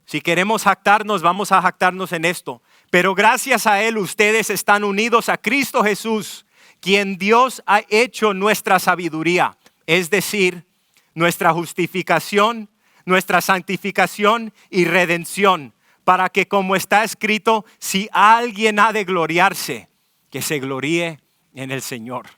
Si queremos jactarnos, vamos a jactarnos en esto. Pero gracias a Él ustedes están unidos a Cristo Jesús, quien Dios ha hecho nuestra sabiduría, es decir, nuestra justificación, nuestra santificación y redención, para que como está escrito, si alguien ha de gloriarse, que se gloríe en el Señor.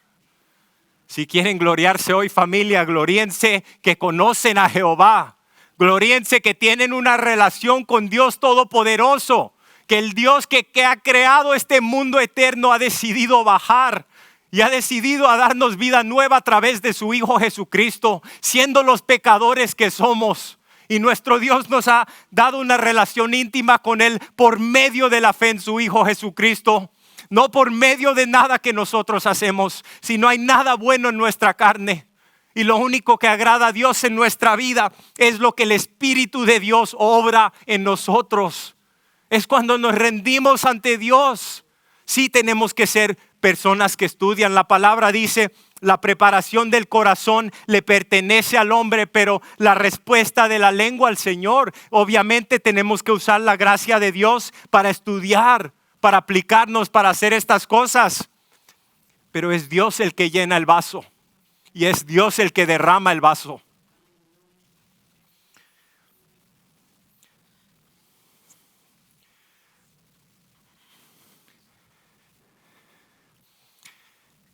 Si quieren gloriarse hoy, familia, gloríense que conocen a Jehová. Gloríense que tienen una relación con Dios Todopoderoso. Que el Dios que ha creado este mundo eterno ha decidido bajar y ha decidido a darnos vida nueva a través de su Hijo Jesucristo, siendo los pecadores que somos. Y nuestro Dios nos ha dado una relación íntima con Él por medio de la fe en su Hijo Jesucristo. No por medio de nada que nosotros hacemos, si no hay nada bueno en nuestra carne. Y lo único que agrada a Dios en nuestra vida es lo que el Espíritu de Dios obra en nosotros. Es cuando nos rendimos ante Dios. Sí tenemos que ser personas que estudian. La palabra dice, la preparación del corazón le pertenece al hombre, pero la respuesta de la lengua al Señor. Obviamente tenemos que usar la gracia de Dios para estudiar, para aplicarnos, para hacer estas cosas. Pero es Dios el que llena el vaso y es Dios el que derrama el vaso.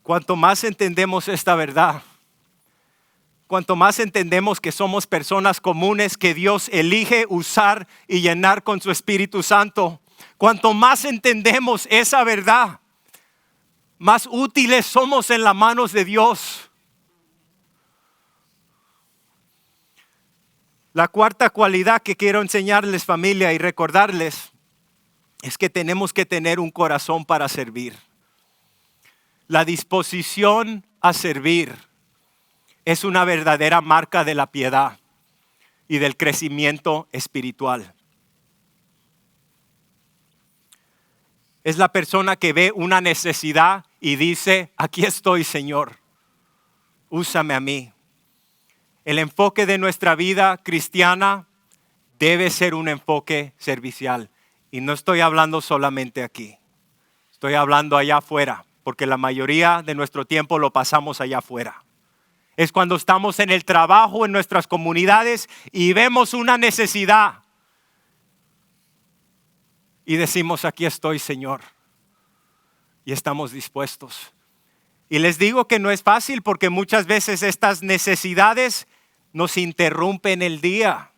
Cuanto más entendemos esta verdad, cuanto más entendemos que somos personas comunes que Dios elige usar y llenar con su Espíritu Santo, cuanto más entendemos esa verdad, más útiles somos en las manos de Dios. La cuarta cualidad que quiero enseñarles, familia, y recordarles es que tenemos que tener un corazón para servir. La disposición a servir es una verdadera marca de la piedad y del crecimiento espiritual. Es la persona que ve una necesidad y dice, aquí estoy, Señor, úsame a mí. El enfoque de nuestra vida cristiana debe ser un enfoque servicial. Y no estoy hablando solamente aquí, estoy hablando allá afuera. Porque la mayoría de nuestro tiempo lo pasamos allá afuera. Es cuando estamos en el trabajo, en nuestras comunidades y vemos una necesidad. Y decimos, aquí estoy, Señor. Y estamos dispuestos. Y les digo que no es fácil porque muchas veces estas necesidades nos interrumpen el día.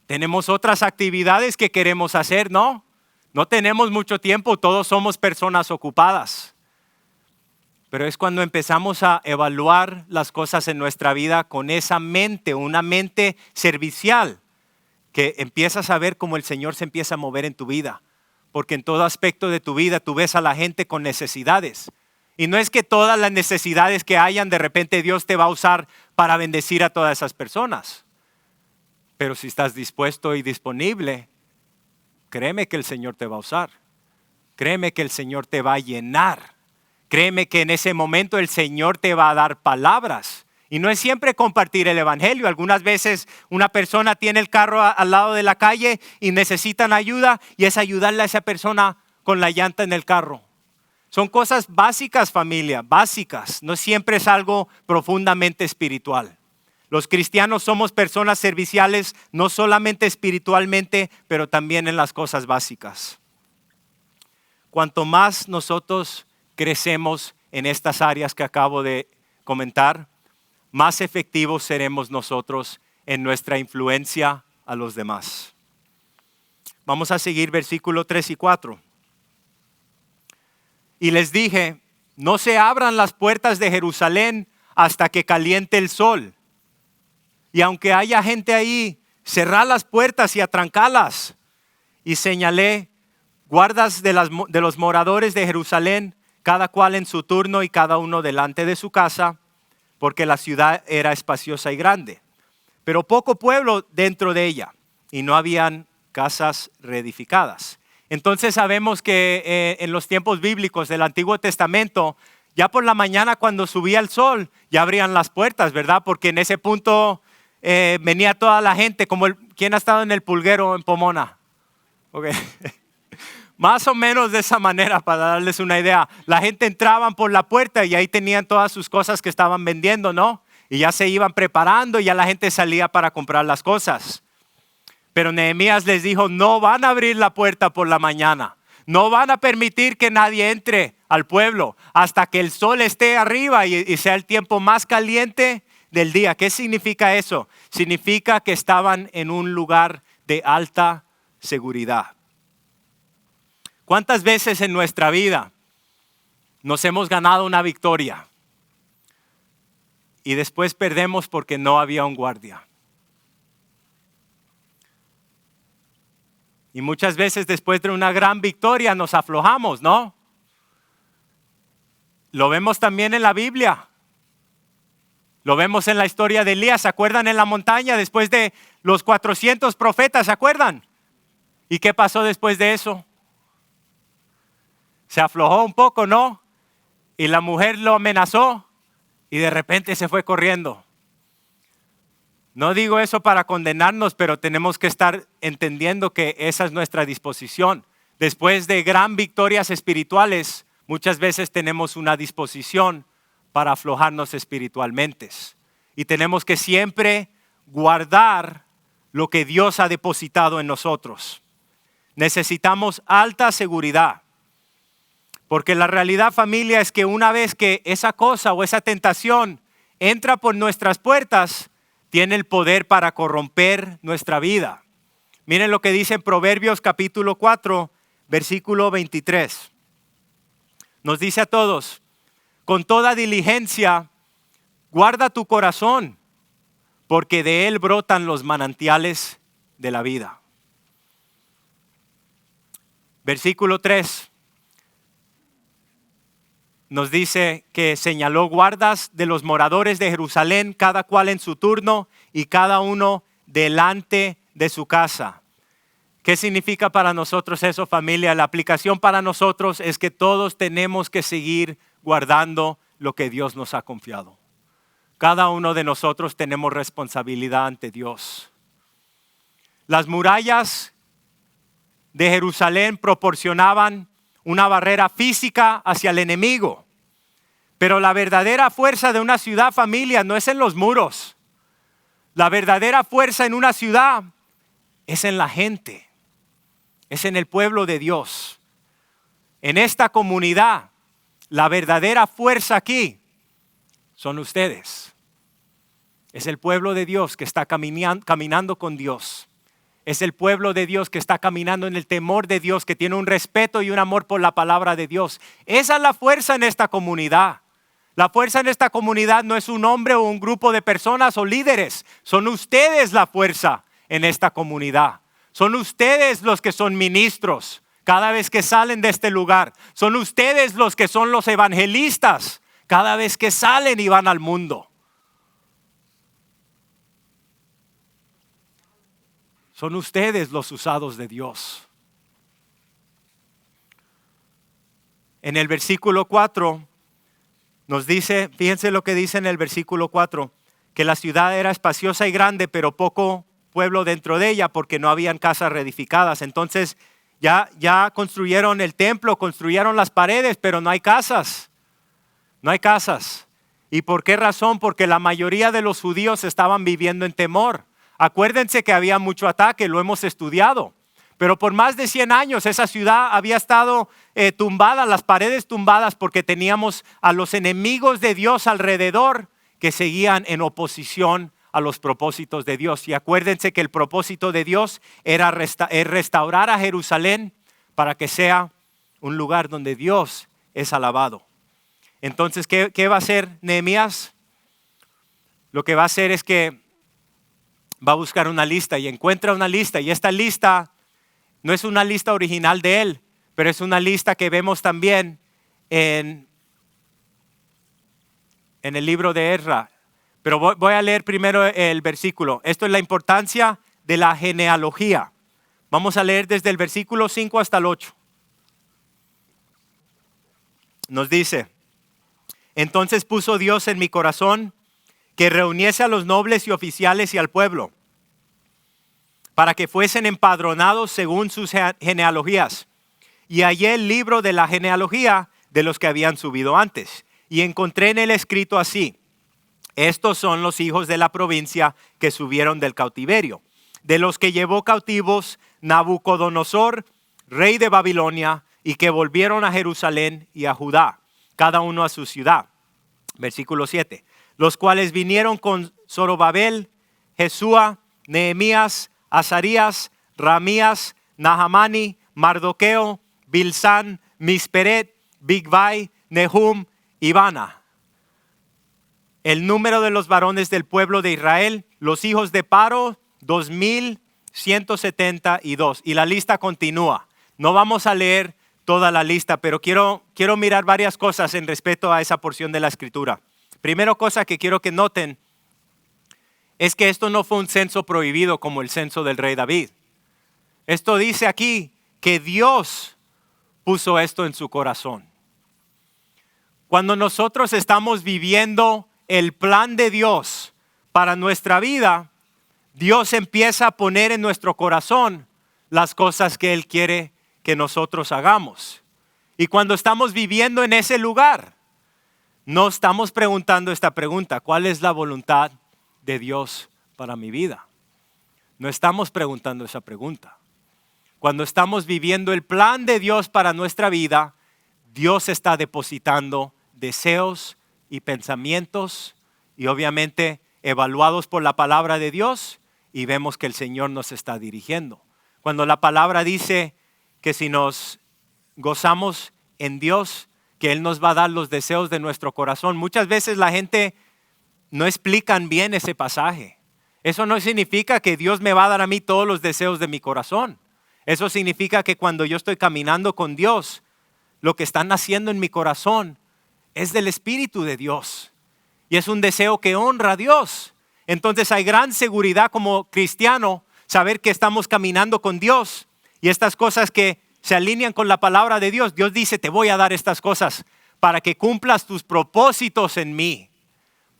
Tenemos otras actividades que queremos hacer, ¿no? No tenemos mucho tiempo, todos somos personas ocupadas. Pero es cuando empezamos a evaluar las cosas en nuestra vida con esa mente, una mente servicial, que empiezas a ver cómo el Señor se empieza a mover en tu vida. Porque en todo aspecto de tu vida tú ves a la gente con necesidades. Y no es que todas las necesidades que hayan, de repente Dios te va a usar para bendecir a todas esas personas. Pero si estás dispuesto y disponible, créeme que el Señor te va a usar. Créeme que el Señor te va a llenar. Créeme que en ese momento el Señor te va a dar palabras. Y no es siempre compartir el evangelio. Algunas veces una persona tiene el carro al lado de la calle y necesitan ayuda y es ayudarle a esa persona con la llanta en el carro. Son cosas básicas, familia, básicas. No siempre es algo profundamente espiritual. Los cristianos somos personas serviciales, no solamente espiritualmente, pero también en las cosas básicas. Cuanto más nosotros crecemos en estas áreas que acabo de comentar, más efectivos seremos nosotros en nuestra influencia a los demás. Vamos a seguir versículo 3 y 4. Y les dije, no se abran las puertas de Jerusalén hasta que caliente el sol. Y aunque haya gente ahí, cerrad las puertas y atrancalas. Y señalé guardas de los moradores de Jerusalén, cada cual en su turno y cada uno delante de su casa, porque la ciudad era espaciosa y grande, pero poco pueblo dentro de ella, y no habían casas reedificadas. Entonces sabemos que en los tiempos bíblicos del Antiguo Testamento, ya por la mañana cuando subía el sol, ya abrían las puertas, ¿verdad? Porque en ese punto venía toda la gente, como ¿quién ha estado en el Pulguero en Pomona? Okay. Más o menos de esa manera, para darles una idea. La gente entraba por la puerta y ahí tenían todas sus cosas que estaban vendiendo, ¿no? Y ya se iban preparando y ya la gente salía para comprar las cosas. Pero Nehemías les dijo, no van a abrir la puerta por la mañana. No van a permitir que nadie entre al pueblo hasta que el sol esté arriba y sea el tiempo más caliente del día. ¿Qué significa eso? Significa que estaban en un lugar de alta seguridad. ¿Cuántas veces en nuestra vida nos hemos ganado una victoria y después perdemos porque no había un guardia? Y muchas veces después de una gran victoria nos aflojamos, ¿no? Lo vemos también en la Biblia. Lo vemos en la historia de Elías. ¿Se acuerdan en la montaña después de los 400 profetas? ¿Se acuerdan? ¿Y qué pasó después de eso? Se aflojó un poco, ¿no? Y la mujer lo amenazó y de repente se fue corriendo. No digo eso para condenarnos, pero tenemos que estar entendiendo que esa es nuestra disposición. Después de gran victorias espirituales, muchas veces tenemos una disposición para aflojarnos espiritualmente. Y tenemos que siempre guardar lo que Dios ha depositado en nosotros. Necesitamos alta seguridad. Porque la realidad, familia, es que una vez que esa cosa o esa tentación entra por nuestras puertas, tiene el poder para corromper nuestra vida. Miren lo que dice en Proverbios capítulo 4, versículo 23. Nos dice a todos, con toda diligencia, guarda tu corazón, porque de él brotan los manantiales de la vida. Versículo 3. Nos dice que señaló guardas de los moradores de Jerusalén, cada cual en su turno y cada uno delante de su casa. ¿Qué significa para nosotros eso, familia? La aplicación para nosotros es que todos tenemos que seguir guardando lo que Dios nos ha confiado. Cada uno de nosotros tenemos responsabilidad ante Dios. Las murallas de Jerusalén proporcionaban una barrera física hacia el enemigo. Pero la verdadera fuerza de una ciudad, familia, no es en los muros. La verdadera fuerza en una ciudad es en la gente. Es en el pueblo de Dios. En esta comunidad, la verdadera fuerza aquí son ustedes. Es el pueblo de Dios que está caminando con Dios. Es el pueblo de Dios que está caminando en el temor de Dios, que tiene un respeto y un amor por la palabra de Dios. Esa es la fuerza en esta comunidad. La fuerza en esta comunidad no es un hombre o un grupo de personas o líderes. Son ustedes la fuerza en esta comunidad. Son ustedes los que son ministros cada vez que salen de este lugar. Son ustedes los que son los evangelistas cada vez que salen y van al mundo. Son ustedes los usados de Dios. En el versículo 4 nos dice, fíjense lo que dice en el versículo 4, que la ciudad era espaciosa y grande, pero poco pueblo dentro de ella porque no habían casas reedificadas. Entonces ya construyeron el templo, construyeron las paredes, pero no hay casas. No hay casas. ¿Y por qué razón? Porque la mayoría de los judíos estaban viviendo en temor. Acuérdense que había mucho ataque, lo hemos estudiado. Pero por más de 100 años esa ciudad había estado tumbada, las paredes tumbadas, porque teníamos a los enemigos de Dios alrededor que seguían en oposición a los propósitos de Dios. Y acuérdense que el propósito de Dios era restaurar a Jerusalén para que sea un lugar donde Dios es alabado. Entonces, ¿qué va a hacer Nehemías? Lo que va a hacer es que va a buscar una lista y encuentra una lista. Y esta lista no es una lista original de él, pero es una lista que vemos también en el libro de Ezra. Pero voy a leer primero el versículo. Esto es la importancia de la genealogía. Vamos a leer desde el versículo 5 hasta el 8. Nos dice: entonces puso Dios en mi corazón que reuniese a los nobles y oficiales y al pueblo, para que fuesen empadronados según sus genealogías. Y hallé el libro de la genealogía de los que habían subido antes. Y encontré en él escrito así: estos son los hijos de la provincia que subieron del cautiverio, de los que llevó cautivos Nabucodonosor, rey de Babilonia, y que volvieron a Jerusalén y a Judá, cada uno a su ciudad. Versículo 7. Los cuales vinieron con Zorobabel, Jesúa, Nehemías, Azarías, Ramías, Nahamani, Mardoqueo, Bilsán, Misperet, Bigvai, Nehum y Bana. El número de los varones del pueblo de Israel, los hijos de Paro, 2,172. Y la lista continúa. No vamos a leer toda la lista, pero quiero mirar varias cosas en respecto a esa porción de la escritura. Primera cosa que quiero que noten es que esto no fue un censo prohibido como el censo del rey David. Esto dice aquí que Dios puso esto en su corazón. Cuando nosotros estamos viviendo el plan de Dios para nuestra vida, Dios empieza a poner en nuestro corazón las cosas que Él quiere que nosotros hagamos. Y cuando estamos viviendo en ese lugar, no estamos preguntando esta pregunta: ¿cuál es la voluntad de Dios para mi vida? No estamos preguntando esa pregunta. Cuando estamos viviendo el plan de Dios para nuestra vida, Dios está depositando deseos y pensamientos, y obviamente evaluados por la palabra de Dios, y vemos que el Señor nos está dirigiendo. Cuando la palabra dice que si nos gozamos en Dios, que Él nos va a dar los deseos de nuestro corazón. Muchas veces la gente no explican bien ese pasaje. Eso no significa que Dios me va a dar a mí todos los deseos de mi corazón. Eso significa que cuando yo estoy caminando con Dios, lo que está naciendo en mi corazón es del Espíritu de Dios. Y es un deseo que honra a Dios. Entonces hay gran seguridad como cristiano saber que estamos caminando con Dios. Y estas cosas que se alinean con la palabra de Dios, Dios dice: te voy a dar estas cosas para que cumplas tus propósitos en mí,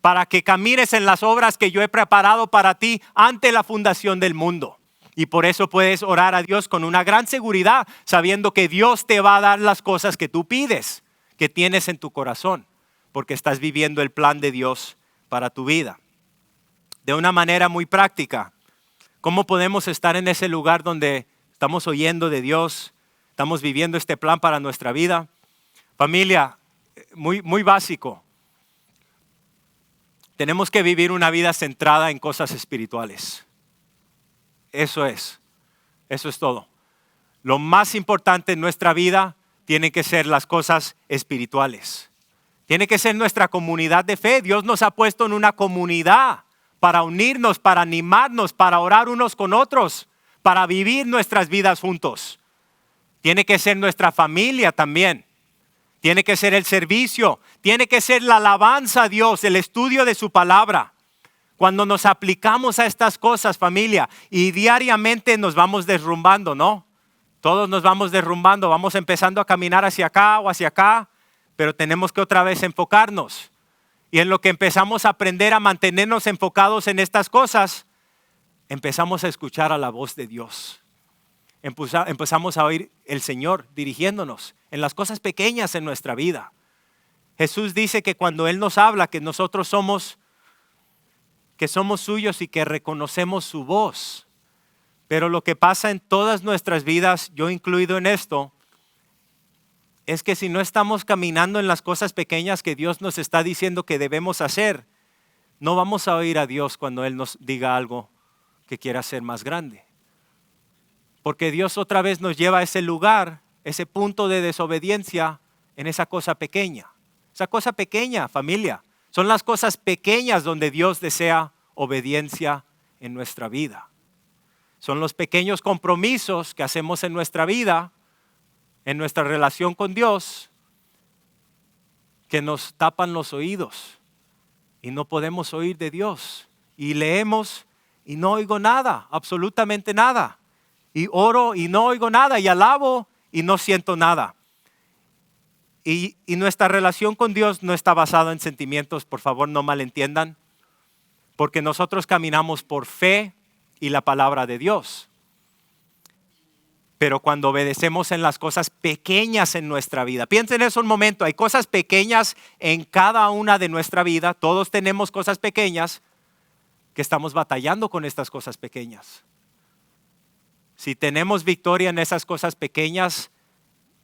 para que camines en las obras que yo he preparado para ti ante la fundación del mundo. Y por eso puedes orar a Dios con una gran seguridad, sabiendo que Dios te va a dar las cosas que tú pides, que tienes en tu corazón, porque estás viviendo el plan de Dios para tu vida. De una manera muy práctica, ¿cómo podemos estar en ese lugar donde estamos oyendo de Dios, estamos viviendo este plan para nuestra vida? Familia, muy básico. Tenemos que vivir una vida centrada en cosas espirituales. Eso es todo. Lo más importante en nuestra vida tienen que ser las cosas espirituales. Tiene que ser nuestra comunidad de fe. Dios nos ha puesto en una comunidad para unirnos, para animarnos, para orar unos con otros, para vivir nuestras vidas juntos. Tiene que ser nuestra familia también. Tiene que ser el servicio. Tiene que ser la alabanza a Dios, el estudio de su palabra. Cuando nos aplicamos a estas cosas, familia, y diariamente nos vamos derrumbando, ¿no? Todos nos vamos derrumbando, vamos empezando a caminar hacia acá o hacia acá, pero tenemos que otra vez enfocarnos. Y en lo que empezamos a aprender a mantenernos enfocados en estas cosas, empezamos a escuchar a la voz de Dios. Empezamos a oír el Señor dirigiéndonos en las cosas pequeñas en nuestra vida. Jesús dice que cuando Él nos habla, que nosotros somos suyos y que reconocemos su voz. Pero lo que pasa en todas nuestras vidas, yo incluido en esto, es que si no estamos caminando en las cosas pequeñas que Dios nos está diciendo que debemos hacer, no vamos a oír a Dios cuando Él nos diga algo que quiera hacer más grande. Porque Dios otra vez nos lleva a ese lugar, ese punto de desobediencia en esa cosa pequeña. Esa cosa pequeña, familia, son las cosas pequeñas donde Dios desea obediencia en nuestra vida. Son los pequeños compromisos que hacemos en nuestra vida, en nuestra relación con Dios, que nos tapan los oídos y no podemos oír de Dios. Y leemos y no oigo nada, absolutamente nada. Y oro y no oigo nada, y alabo y no siento nada. Y nuestra relación con Dios no está basada en sentimientos, por favor no malentiendan, porque nosotros caminamos por fe y la palabra de Dios. Pero cuando obedecemos en las cosas pequeñas en nuestra vida, piensen en eso un momento, hay cosas pequeñas en cada una de nuestra vida, todos tenemos cosas pequeñas que estamos batallando con estas cosas pequeñas. Si tenemos victoria en esas cosas pequeñas,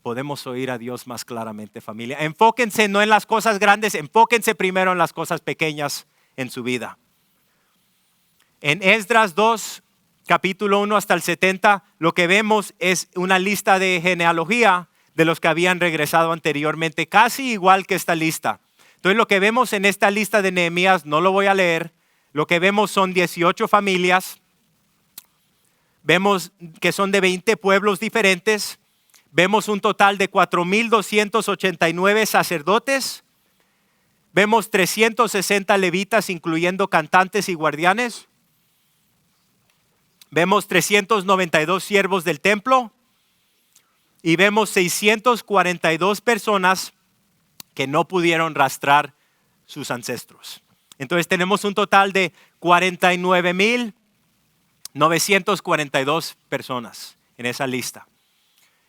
podemos oír a Dios más claramente, familia. Enfóquense no en las cosas grandes, enfóquense primero en las cosas pequeñas en su vida. En Esdras 2, capítulo 1 hasta el 70, lo que vemos es una lista de genealogía de los que habían regresado anteriormente, casi igual que esta lista. Entonces lo que vemos en esta lista de Nehemías, no lo voy a leer, lo que vemos son 18 familias, vemos que son de 20 pueblos diferentes, vemos un total de 4,289 sacerdotes, vemos 360 levitas incluyendo cantantes y guardianes, vemos 392 siervos del templo y vemos 642 personas que no pudieron rastrar sus ancestros. Entonces tenemos un total de 49,942 personas en esa lista.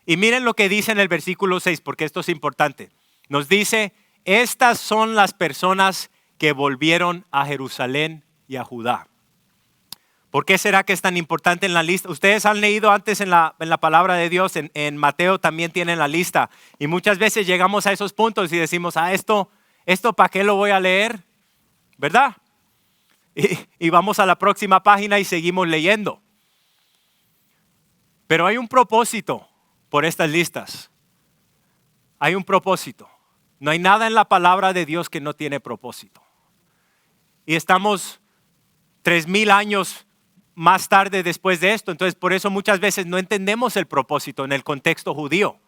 Y miren lo que dice en el versículo 6, porque esto es importante. Nos dice, estas son las personas que volvieron a Jerusalén y a Judá. ¿Por qué será que es tan importante en la lista? Ustedes han leído antes en la palabra de Dios, en Mateo también tienen la lista. Y muchas veces llegamos a esos puntos y decimos, esto ¿para qué lo voy a leer? ¿Verdad? Y vamos a la próxima página y seguimos leyendo. Pero hay un propósito por estas listas. Hay un propósito. No hay nada en la palabra de Dios que no tiene propósito. Y estamos 3,000 años más tarde después de esto. Entonces por eso muchas veces no entendemos el propósito en el contexto judío.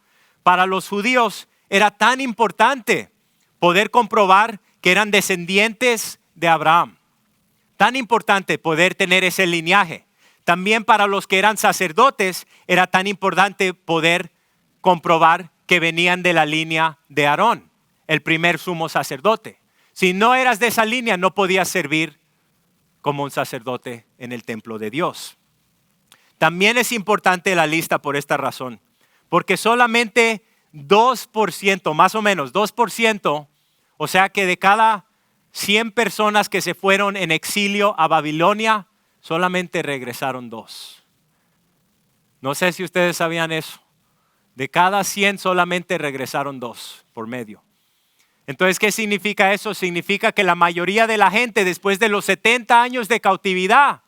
Para los judíos era tan importante poder comprobar que eran descendientes de Abraham. Tan importante poder tener ese linaje. También para los que eran sacerdotes era tan importante poder comprobar que venían de la línea de Aarón, el primer sumo sacerdote. Si no eras de esa línea, no podías servir como un sacerdote en el templo de Dios. También es importante la lista por esta razón, porque solamente 2%, más o menos 2%, o sea que de cada 100 personas que se fueron en exilio a Babilonia, solamente regresaron 2. No sé si ustedes sabían eso. De cada 100 solamente regresaron 2 por medio. Entonces, ¿qué significa eso? Significa que la mayoría de la gente después de los 70 años de cautividad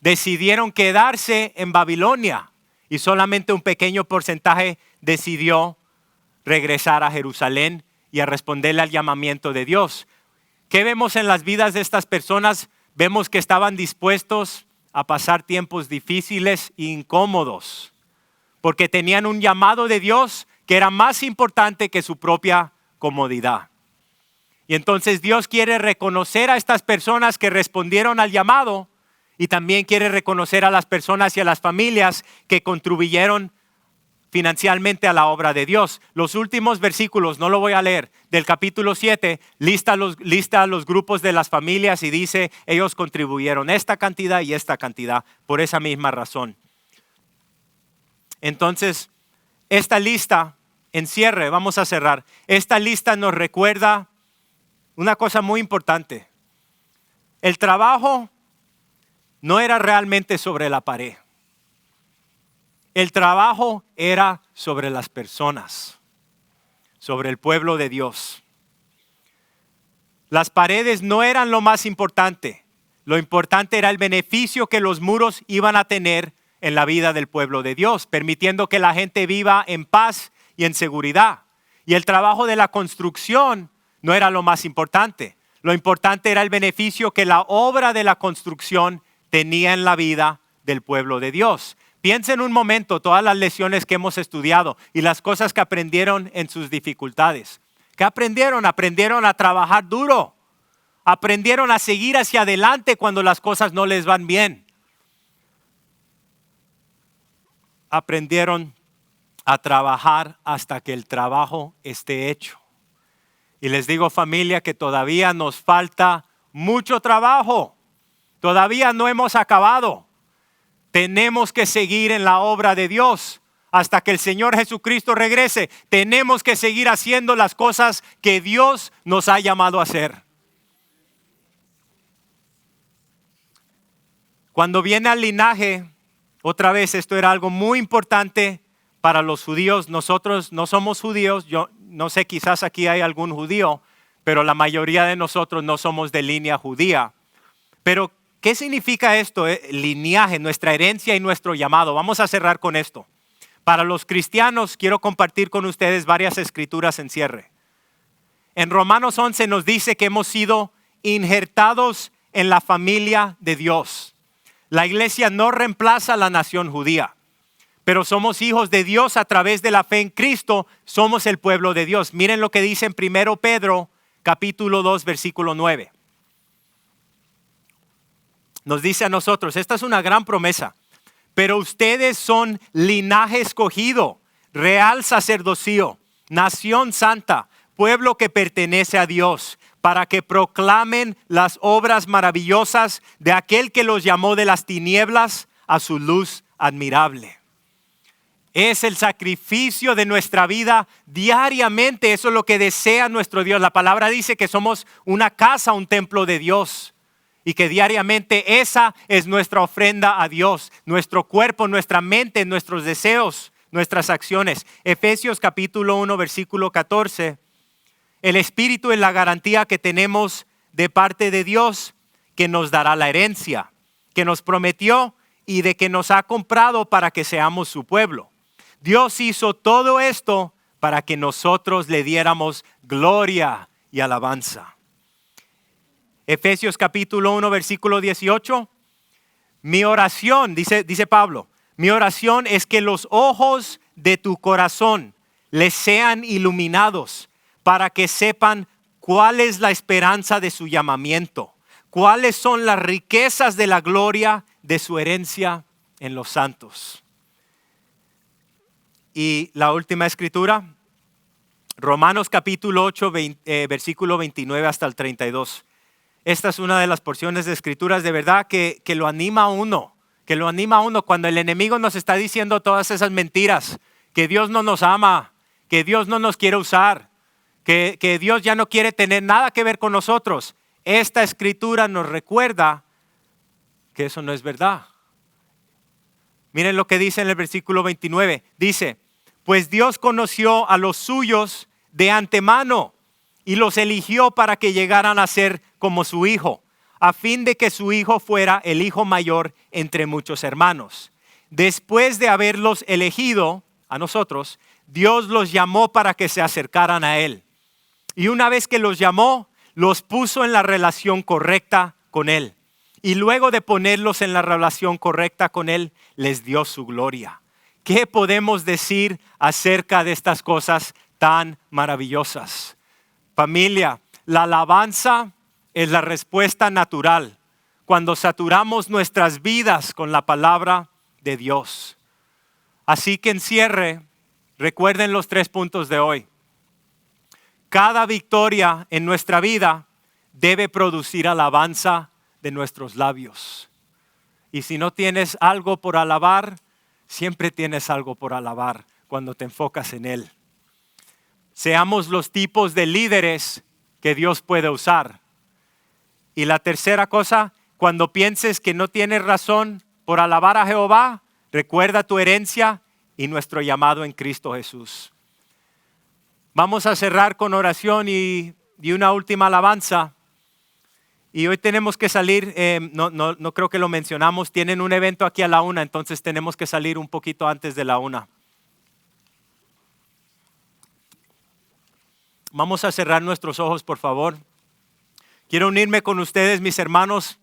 decidieron quedarse en Babilonia y solamente un pequeño porcentaje decidió regresar a Jerusalén y a responderle al llamamiento de Dios. ¿Qué vemos en las vidas de estas personas? Vemos que estaban dispuestos a pasar tiempos difíciles e incómodos porque tenían un llamado de Dios que era más importante que su propia comodidad. Y entonces Dios quiere reconocer a estas personas que respondieron al llamado y también quiere reconocer a las personas y a las familias que contribuyeron financieramente a la obra de Dios. Los últimos versículos, no lo voy a leer, del capítulo 7, lista los grupos de las familias y dice, ellos contribuyeron esta cantidad y esta cantidad por esa misma razón. Entonces, esta lista, en cierre, vamos a cerrar. Esta lista nos recuerda una cosa muy importante. El trabajo no era realmente sobre la pared. El trabajo era sobre las personas, sobre el pueblo de Dios. Las paredes no eran lo más importante. Lo importante era el beneficio que los muros iban a tener en la vida del pueblo de Dios, permitiendo que la gente viva en paz y en seguridad. Y el trabajo de la construcción no era lo más importante. Lo importante era el beneficio que la obra de la construcción tenía en la vida del pueblo de Dios. Piensen un momento todas las lecciones que hemos estudiado y las cosas que aprendieron en sus dificultades. ¿Qué aprendieron? Aprendieron a trabajar duro. Aprendieron a seguir hacia adelante cuando las cosas no les van bien. Aprendieron a trabajar hasta que el trabajo esté hecho. Y les digo, familia, que todavía nos falta mucho trabajo. Todavía no hemos acabado. Tenemos que seguir en la obra de Dios hasta que el Señor Jesucristo regrese. Tenemos que seguir haciendo las cosas que Dios nos ha llamado a hacer. Cuando viene al linaje, otra vez esto era algo muy importante para los judíos. Nosotros no somos judíos. Yo no sé, quizás aquí hay algún judío, pero la mayoría de nosotros no somos de línea judía. Pero, ¿qué significa esto? Linaje, nuestra herencia y nuestro llamado. Vamos a cerrar con esto. Para los cristianos, quiero compartir con ustedes varias escrituras en cierre. En Romanos 11 nos dice que hemos sido injertados en la familia de Dios. La iglesia no reemplaza a la nación judía, pero somos hijos de Dios a través de la fe en Cristo. Somos el pueblo de Dios. Miren lo que dice en 1 Pedro, capítulo 2, versículo 9. Nos dice a nosotros, esta es una gran promesa, pero ustedes son linaje escogido, real sacerdocio, nación santa, pueblo que pertenece a Dios, para que proclamen las obras maravillosas de aquel que los llamó de las tinieblas a su luz admirable. Es el sacrificio de nuestra vida diariamente. Eso es lo que desea nuestro Dios. La palabra dice que somos una casa, un templo de Dios. Y que diariamente esa es nuestra ofrenda a Dios. Nuestro cuerpo, nuestra mente, nuestros deseos, nuestras acciones. Efesios capítulo 1, versículo 14. El Espíritu es la garantía que tenemos de parte de Dios, que nos dará la herencia, que nos prometió y de que nos ha comprado para que seamos su pueblo. Dios hizo todo esto para que nosotros le diéramos gloria y alabanza. Efesios capítulo 1, versículo 18. Mi oración, dice Pablo, mi oración es que los ojos de tu corazón les sean iluminados para que sepan cuál es la esperanza de su llamamiento, cuáles son las riquezas de la gloria de su herencia en los santos. Y la última escritura, Romanos capítulo 8, versículo 29 hasta el 32. Esta es una de las porciones de escrituras de verdad que lo anima a uno, cuando el enemigo nos está diciendo todas esas mentiras, que Dios no nos ama, que Dios no nos quiere usar, que Dios ya no quiere tener nada que ver con nosotros. Esta escritura nos recuerda que eso no es verdad. Miren lo que dice en el versículo 29. Dice, pues Dios conoció a los suyos de antemano y los eligió para que llegaran a ser como su hijo, a fin de que su hijo fuera el hijo mayor entre muchos hermanos. Después de haberlos elegido a nosotros, Dios los llamó para que se acercaran a Él. Y una vez que los llamó, los puso en la relación correcta con Él. Y luego de ponerlos en la relación correcta con Él, les dio su gloria. ¿Qué podemos decir acerca de estas cosas tan maravillosas? Familia, la alabanza es la respuesta natural cuando saturamos nuestras vidas con la palabra de Dios. Así que en cierre, recuerden los 3 puntos de hoy. Cada victoria en nuestra vida debe producir alabanza de nuestros labios. Y si no tienes algo por alabar, siempre tienes algo por alabar cuando te enfocas en Él. Seamos los tipos de líderes que Dios puede usar. Y la tercera cosa, cuando pienses que no tienes razón por alabar a Jehová, recuerda tu herencia y nuestro llamado en Cristo Jesús. Vamos a cerrar con oración y una última alabanza. Y hoy tenemos que salir, no creo que lo mencionamos, tienen un evento aquí a la 1, entonces tenemos que salir un poquito antes de la 1. Vamos a cerrar nuestros ojos, por favor. Quiero unirme con ustedes, mis hermanos,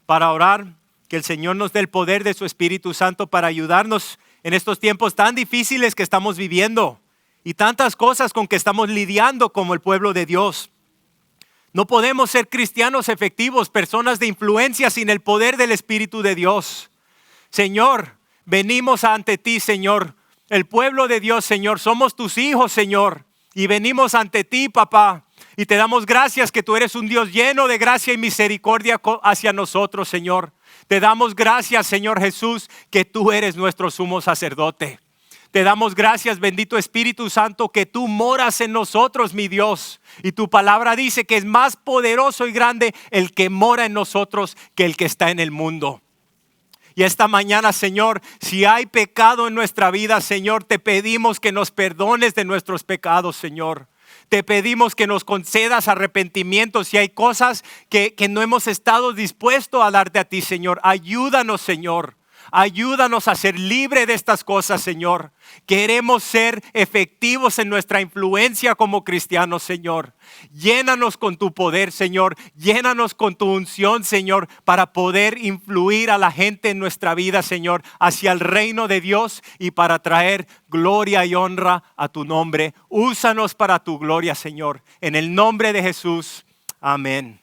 para orar, que el Señor nos dé el poder de su Espíritu Santo para ayudarnos en estos tiempos tan difíciles que estamos viviendo y tantas cosas con que estamos lidiando como el pueblo de Dios. No podemos ser cristianos efectivos, personas de influencia sin el poder del Espíritu de Dios. Señor, venimos ante ti, Señor. El pueblo de Dios, Señor, somos tus hijos, Señor. Y venimos ante ti, papá. Y te damos gracias que tú eres un Dios lleno de gracia y misericordia hacia nosotros, Señor. Te damos gracias, Señor Jesús, que tú eres nuestro sumo sacerdote. Te damos gracias, bendito Espíritu Santo, que tú moras en nosotros, mi Dios. Y tu palabra dice que es más poderoso y grande el que mora en nosotros que el que está en el mundo. Y esta mañana, Señor, si hay pecado en nuestra vida, Señor, te pedimos que nos perdones de nuestros pecados, Señor. Te pedimos que nos concedas arrepentimiento si hay cosas que no hemos estado dispuestos a darte a ti, Señor. Ayúdanos, Señor. Ayúdanos a ser libres de estas cosas, Señor. Queremos ser efectivos en nuestra influencia como cristianos, Señor. Llénanos con tu poder, Señor. Llénanos con tu unción, Señor, para poder influir a la gente en nuestra vida, Señor, hacia el reino de Dios y para traer gloria y honra a tu nombre. Úsanos para tu gloria, Señor. En el nombre de Jesús. Amén.